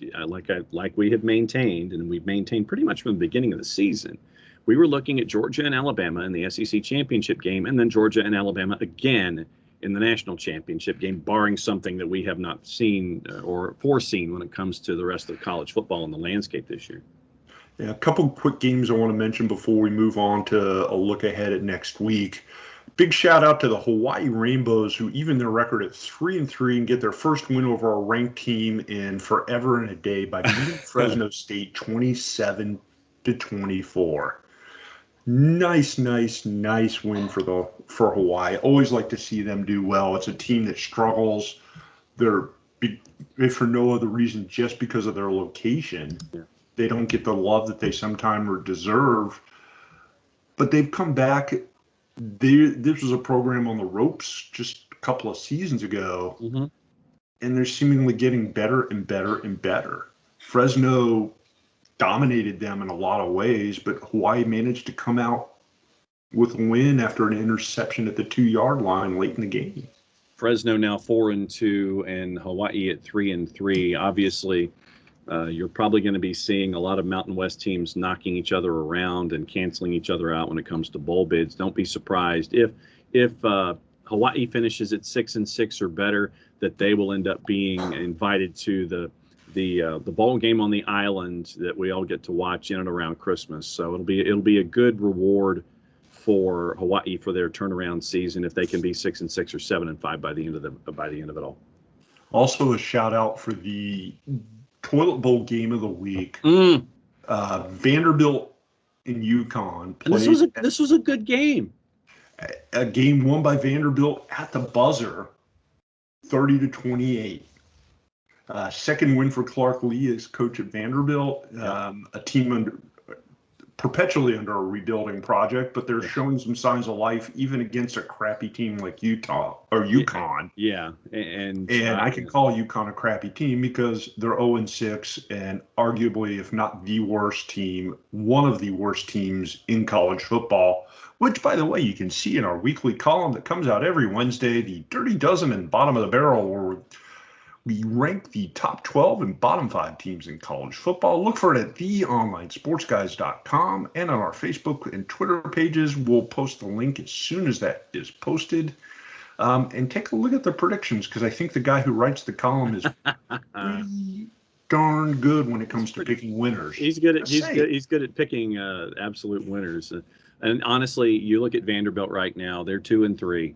like we have maintained, and we've maintained pretty much from the beginning of the season, we were looking at Georgia and Alabama in the SEC championship game, and then Georgia and Alabama again in the national championship game, barring something that we have not seen or foreseen when it comes to the rest of college football in the landscape this year. Yeah, a couple quick games I want to mention before we move on to a look ahead at next week. Big shout out to the Hawaii Rainbows, who even their record at 3-3 and get their first win over a ranked team in forever and a day by beating Fresno State 27-24. Nice win for Hawaii. Always like to see them do well. It's a team that struggles. They're, if for no other reason, just because of their location. They don't get the love that they sometimes deserve. But they've come back. This was a program on the ropes just a couple of seasons ago, and they're seemingly getting better and better and better. Fresno dominated them in a lot of ways, but Hawaii managed to come out with a win after an interception at the 2-yard line late in the game. Fresno now 4-2 and Hawaii at 3-3. Obviously, You're probably going to be seeing a lot of Mountain West teams knocking each other around and canceling each other out when it comes to bowl bids. Don't be surprised if Hawaii finishes at 6-6 or better, that they will end up being invited to the bowl game on the island that we all get to watch in and around Christmas. So it'll be a good reward for Hawaii for their turnaround season if they can be 6-6 or 7-5 by the end of it all. Also, a shout out for the Toilet Bowl game of the week. Vanderbilt and UConn. And this was a good game. A game won by Vanderbilt at the buzzer, 30-28. Second win for Clark Lee as coach at Vanderbilt. A team perpetually under a rebuilding project, but they're showing some signs of life even against a crappy team like Utah or UConn. Yeah, and I can call UConn a crappy team because they're 0-6 and arguably, if not the worst team, one of the worst teams in college football, which, by the way, you can see in our weekly column that comes out every Wednesday, the Dirty Dozen and Bottom of the Barrel, where we rank the top 12 and bottom 5 teams in college football. Look for it at theonlinesportsguys.com and on our Facebook and Twitter pages. We'll post the link as soon as that is posted. And take a look at the predictions, because I think the guy who writes the column is pretty darn good when it comes to picking winners. He's good at picking absolute winners. And honestly, you look at Vanderbilt right now; they're 2-3.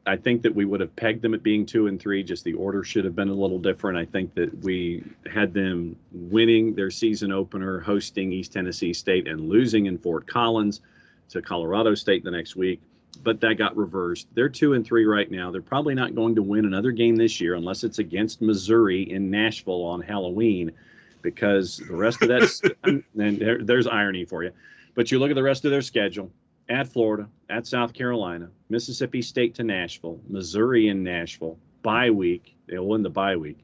I think that we would have pegged them at being 2-3. Just the order should have been a little different. I think that we had them winning their season opener, hosting East Tennessee State, and losing in Fort Collins to Colorado State the next week. But that got reversed. They're 2-3 right now. They're probably not going to win another game this year unless it's against Missouri in Nashville on Halloween, because the rest of that, and there's irony for you. But you look at the rest of their schedule: at Florida, at South Carolina, Mississippi State to Nashville, Missouri in Nashville, bye week. They'll win the bye week.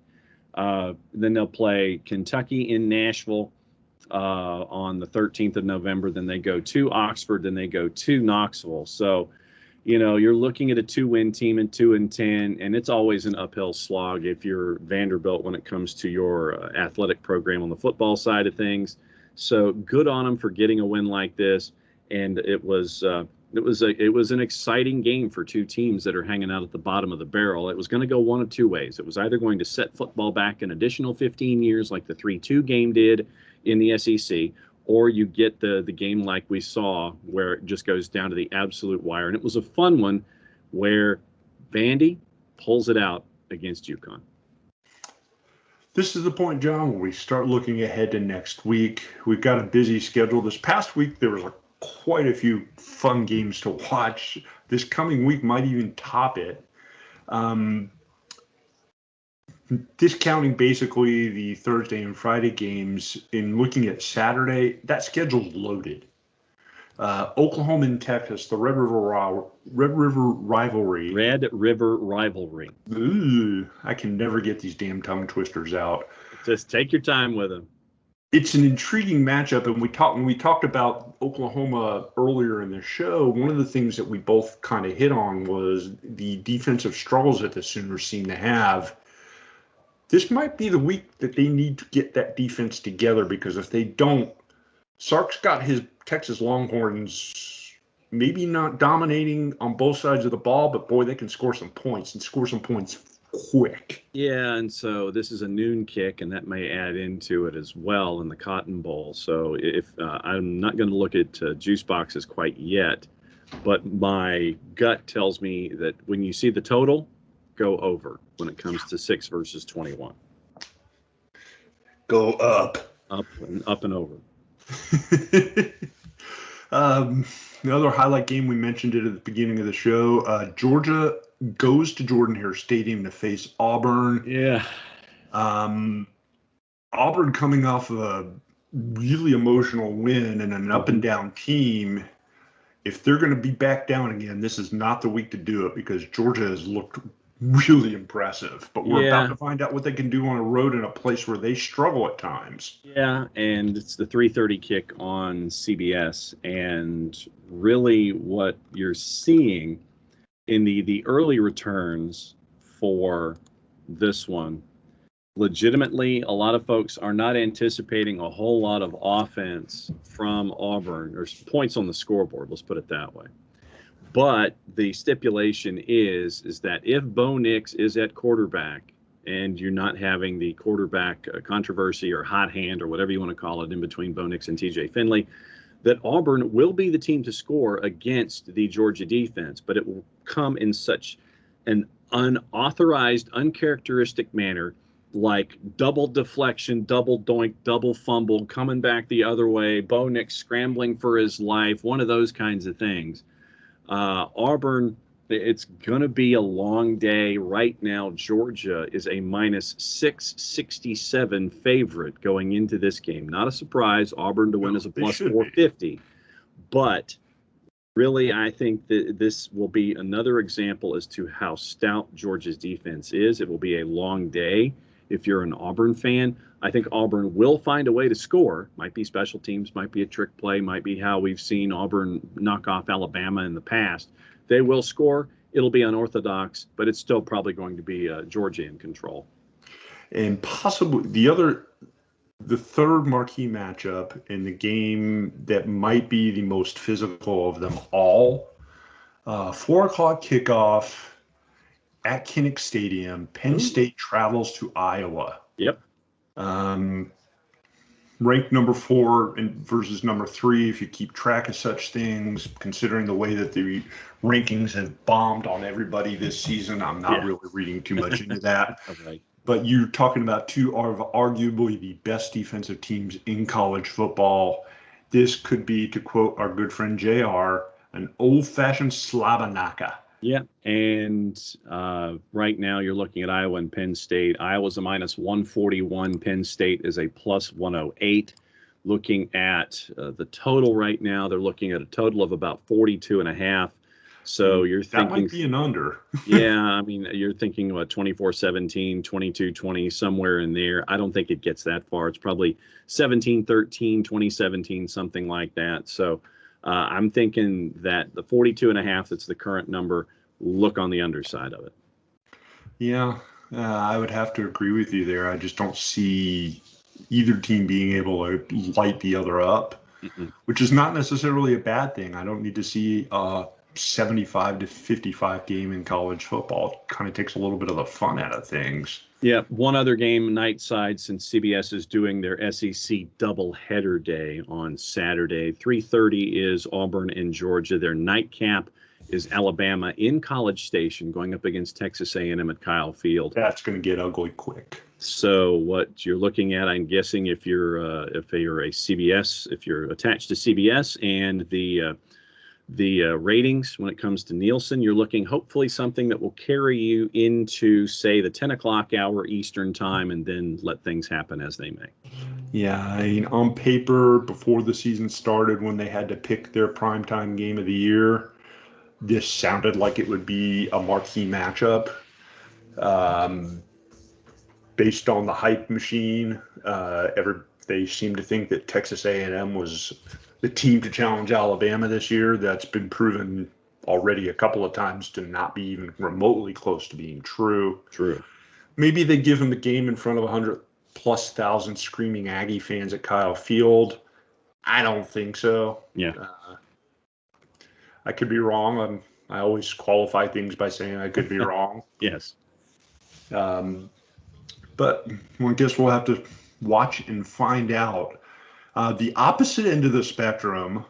Then they'll play Kentucky in Nashville on the 13th of November. Then they go to Oxford. Then they go to Knoxville. So, you're looking at a 2-win team and 2-10, and it's always an uphill slog if you're Vanderbilt when it comes to your athletic program on the football side of things. So good on them for getting a win like this. And it was an exciting game for two teams that are hanging out at the bottom of the barrel. It was going to go one of two ways. It was either going to set football back an additional 15 years like the 3-2 game did in the SEC, or you get the game like we saw where it just goes down to the absolute wire. And it was a fun one where Vandy pulls it out against UConn. This is the point, John, where we start looking ahead to next week. We've got a busy schedule. This past week, there was quite a few fun games to watch. This coming week might even top it. Discounting basically the Thursday and Friday games, in looking at Saturday, that schedule's loaded. Oklahoma and Texas, the Red River rivalry. Red River rivalry. Ooh, I can never get these damn tongue twisters out. Just take your time with them. It's an intriguing matchup, and when we talked about Oklahoma earlier in the show, one of the things that we both kind of hit on was the defensive struggles that the Sooners seem to have. This might be the week that they need to get that defense together, because if they don't, Sark's got his Texas Longhorns maybe not dominating on both sides of the ball, but boy, they can score some points, and score some points quick. Yeah, and so this is a noon kick, and that may add into it as well in the Cotton Bowl. So if I'm not going to look at juice boxes quite yet, but my gut tells me that when you see the total, go over when it comes to 6 versus 21. Go up and over. Another highlight game, we mentioned it at the beginning of the show. Georgia goes to Jordan-Hare Stadium to face Auburn. Yeah. Auburn coming off of a really emotional win and an up-and-down team. If they're going to be back down again, this is not the week to do it, because Georgia has looked really impressive. But we're about to find out what they can do on a road in a place where they struggle at times. Yeah, and it's the 3:30 kick on CBS. And really what you're seeing in the early returns for this one, legitimately, a lot of folks are not anticipating a whole lot of offense from Auburn, or points on the scoreboard, let's put it that way. But the stipulation is that if Bo Nix is at quarterback and you're not having the quarterback controversy or hot hand or whatever you want to call it in between Bo Nix and TJ Finley, that Auburn will be the team to score against the Georgia defense, but it will come in such an unauthorized, uncharacteristic manner, like double deflection, double doink, double fumble, coming back the other way, Bo Nix scrambling for his life, one of those kinds of things. Auburn, it's going to be a long day. Right now, Georgia is a minus 667 favorite going into this game. Not a surprise. Auburn to win is a plus 450. But really, I think that this will be another example as to how stout Georgia's defense is. It will be a long day. If you're an Auburn fan, I think Auburn will find a way to score. Might be special teams, might be a trick play, might be how we've seen Auburn knock off Alabama in the past. They will score. It'll be unorthodox, but it's still probably going to be Georgia in control. And possibly the third marquee matchup in the game that might be the most physical of them all, 4 o'clock kickoff at Kinnick Stadium. Penn State travels to Iowa. Yep. Ranked number 4 versus number 3, if you keep track of such things, considering the way that the rankings have bombed on everybody this season. I'm not really reading too much into that. Okay. But you're talking about two of arguably the best defensive teams in college football. This could be, to quote our good friend JR, an old-fashioned Slabanaka. Yeah, and right now you're looking at Iowa and Penn State. Iowa's a minus 141. Penn State is a plus 108. Looking at the total right now, they're looking at a total of about 42.5. So you're thinking that might be an under. Yeah, I mean, you're thinking about 24-17, 22-20, somewhere in there. I don't think it gets that far. It's probably 17-13, 20-17, something like that. So I'm thinking that the 42.5, that's the current number, look on the underside of it. Yeah, I would have to agree with you there. I just don't see either team being able to light the other up, which is not necessarily a bad thing. I don't need to see a 75-55 game in college football. It kind of takes a little bit of the fun out of things. Yeah, one other game night side, since CBS is doing their SEC doubleheader day on Saturday. 3:30 is Auburn and Georgia. Their nightcap is Alabama in College Station going up against Texas A&M at Kyle Field. That's going to get ugly quick. So what you're looking at, I'm guessing, if you're a CBS, if you're attached to CBS and the ratings when it comes to Nielsen, you're looking hopefully something that will carry you into, say, the 10 o'clock hour Eastern time, and then let things happen as they may. Yeah, I mean, on paper, before the season started, when they had to pick their primetime game of the year, this sounded like it would be a marquee matchup. Based on the hype machine, they seem to think that Texas A&M was the team to challenge Alabama this year. That's been proven already a couple of times to not be even remotely close to being true. True. Maybe they give them a game in front of 100,000+ screaming Aggie fans at Kyle Field. I don't think so. Yeah. I could be wrong. I always qualify things by saying I could be wrong. Yes. But I guess we'll have to watch and find out. The opposite end of the spectrum,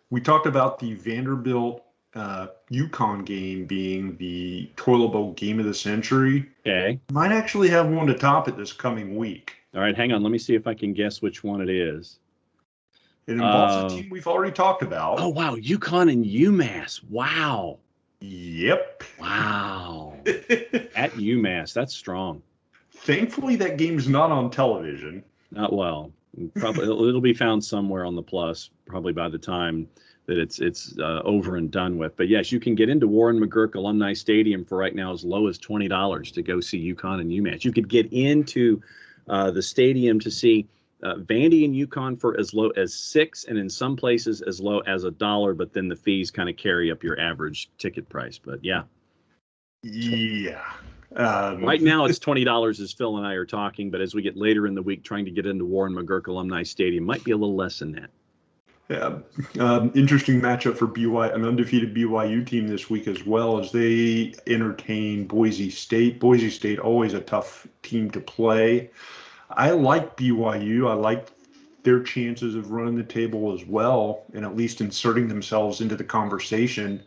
we talked about the Vanderbilt UConn game being the toilet bowl game of the century. Okay. Might actually have one to top it this coming week. All right, hang on. Let me see if I can guess which one it is. It involves a team we've already talked about. Oh, wow. UConn and UMass. Wow. Yep. Wow. At UMass. That's strong. Thankfully, that game's not on television. Not well. Probably it'll be found somewhere on the Plus, probably by the time that it's over and done with. But yes, you can get into Warren McGurk Alumni Stadium for right now as low as $20 to go see UConn and UMass. You could get into the stadium to see Vandy and UConn for as low as $6, and in some places as low as $1. But then the fees kind of carry up your average ticket price. But yeah. Yeah. Right now it's $20 as Phil and I are talking, but as we get later in the week trying to get into Warren McGurk Alumni Stadium, might be a little less than that. Yeah. Interesting matchup for BYU, an undefeated BYU team this week as well, as they entertain Boise State. Boise State, always a tough team to play. I like BYU. I like their chances of running the table as well, and at least inserting themselves into the conversation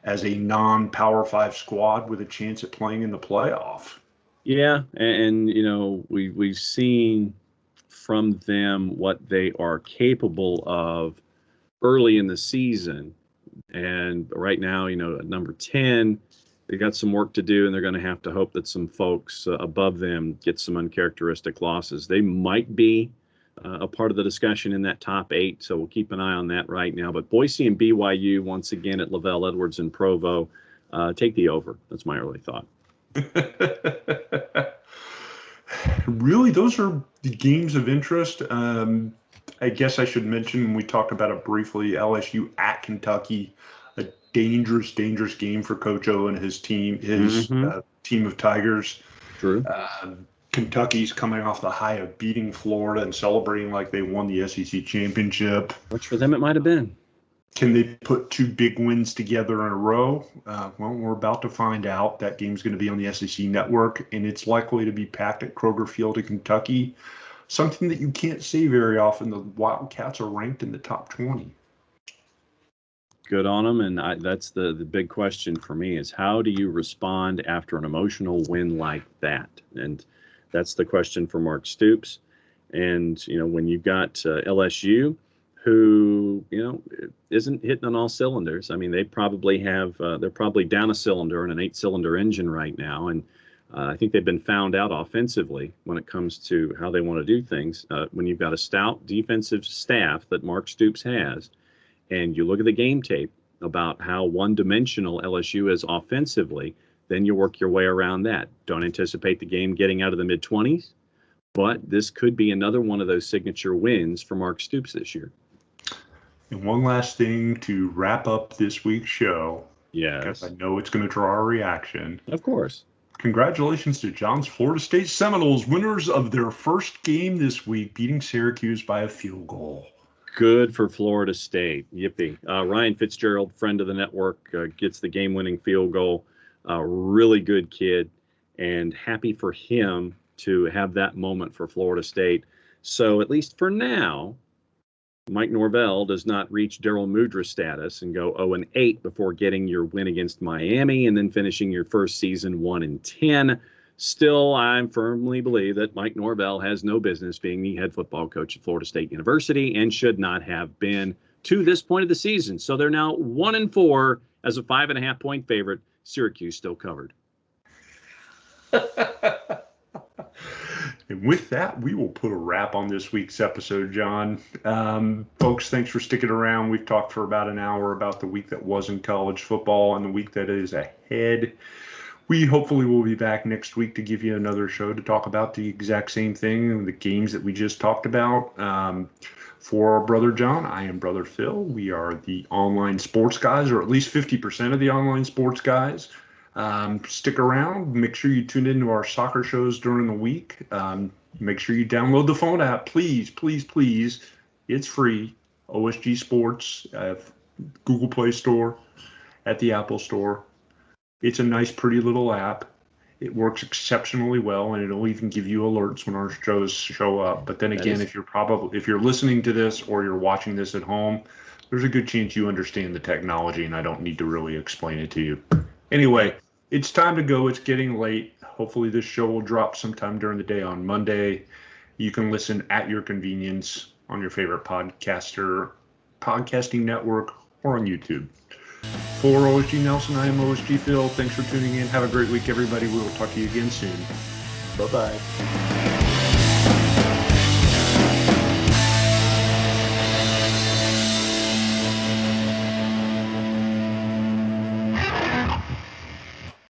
as a non-Power 5 squad with a chance at playing in the playoff. Yeah, and we've seen from them what they are capable of early in the season. And right now, at number 10, they got some work to do, and they're going to have to hope that some folks above them get some uncharacteristic losses. They might be a part of the discussion in that top 8, so we'll keep an eye on that right now. But Boise and BYU, once again at Lavelle Edwards and Provo, take the over. That's my early thought. Really, those are the games of interest. I guess I should mention, we talked about it briefly, LSU at Kentucky, a dangerous game for Coach O and his team, team of Tigers. True. Kentucky's coming off the high of beating Florida and celebrating like they won the SEC championship. Which for them it might have been. Can they put 2 big wins together in a row? Well, we're about to find out. That game's going to be on the SEC Network, and it's likely to be packed at Kroger Field in Kentucky. Something that you can't say very often. The Wildcats are ranked in the top 20. Good on them, and that's the big question for me is how do you respond after an emotional win like that? And that's the question for Mark Stoops. And, when you've got LSU, who, isn't hitting on all cylinders. I mean, they probably have, they're probably down a cylinder in an 8-cylinder engine right now. And I think they've been found out offensively when it comes to how they want to do things. When you've got a stout defensive staff that Mark Stoops has, and you look at the game tape about how one-dimensional LSU is offensively, then you work your way around that. Don't anticipate the game getting out of the mid-20s, but this could be another one of those signature wins for Mark Stoops this year. And one last thing to wrap up this week's show. Yes. Because I know it's going to draw a reaction. Of course. Congratulations to John's Florida State Seminoles, winners of their first game this week, beating Syracuse by a field goal. Good for Florida State. Yippee. Ryan Fitzgerald, friend of the network, gets the game-winning field goal. Really good kid, and happy for him to have that moment for Florida State. So at least for now, Mike Norvell does not reach Daryl Mudra status and go 0-8 before getting your win against Miami and then finishing your first season 1-10. Still, I firmly believe that Mike Norvell has no business being the head football coach at Florida State University and should not have been to this point of the season. So they're now 1-4 as a 5.5-point favorite. Syracuse still covered. And with that, we will put a wrap on this week's episode, John. Folks, thanks for sticking around. We've talked for about an hour about the week that was in college football and the week that is ahead. We hopefully will be back next week to give you another show to talk about the exact same thing, the games that we just talked about. For our brother John, I am brother Phil. We are the online sports guys, or at least 50% of the online sports guys. Stick around. Make sure you tune into our soccer shows during the week. Make sure you download the phone app. Please, please, please. It's free. OSG Sports, Google Play Store, at the Apple Store. It's a nice, pretty little app. It works exceptionally well, and it'll even give you alerts when our shows show up. But then again, if you're listening to this or you're watching this at home, there's a good chance you understand the technology, and I don't need to really explain it to you. Anyway, it's time to go. It's getting late. Hopefully this show will drop sometime during the day on Monday. You can listen at your convenience on your favorite podcasting network or on YouTube. For OSG Nelson, I am OSG Phil. Thanks for tuning in. Have a great week, everybody. We will talk to you again soon. Bye-bye.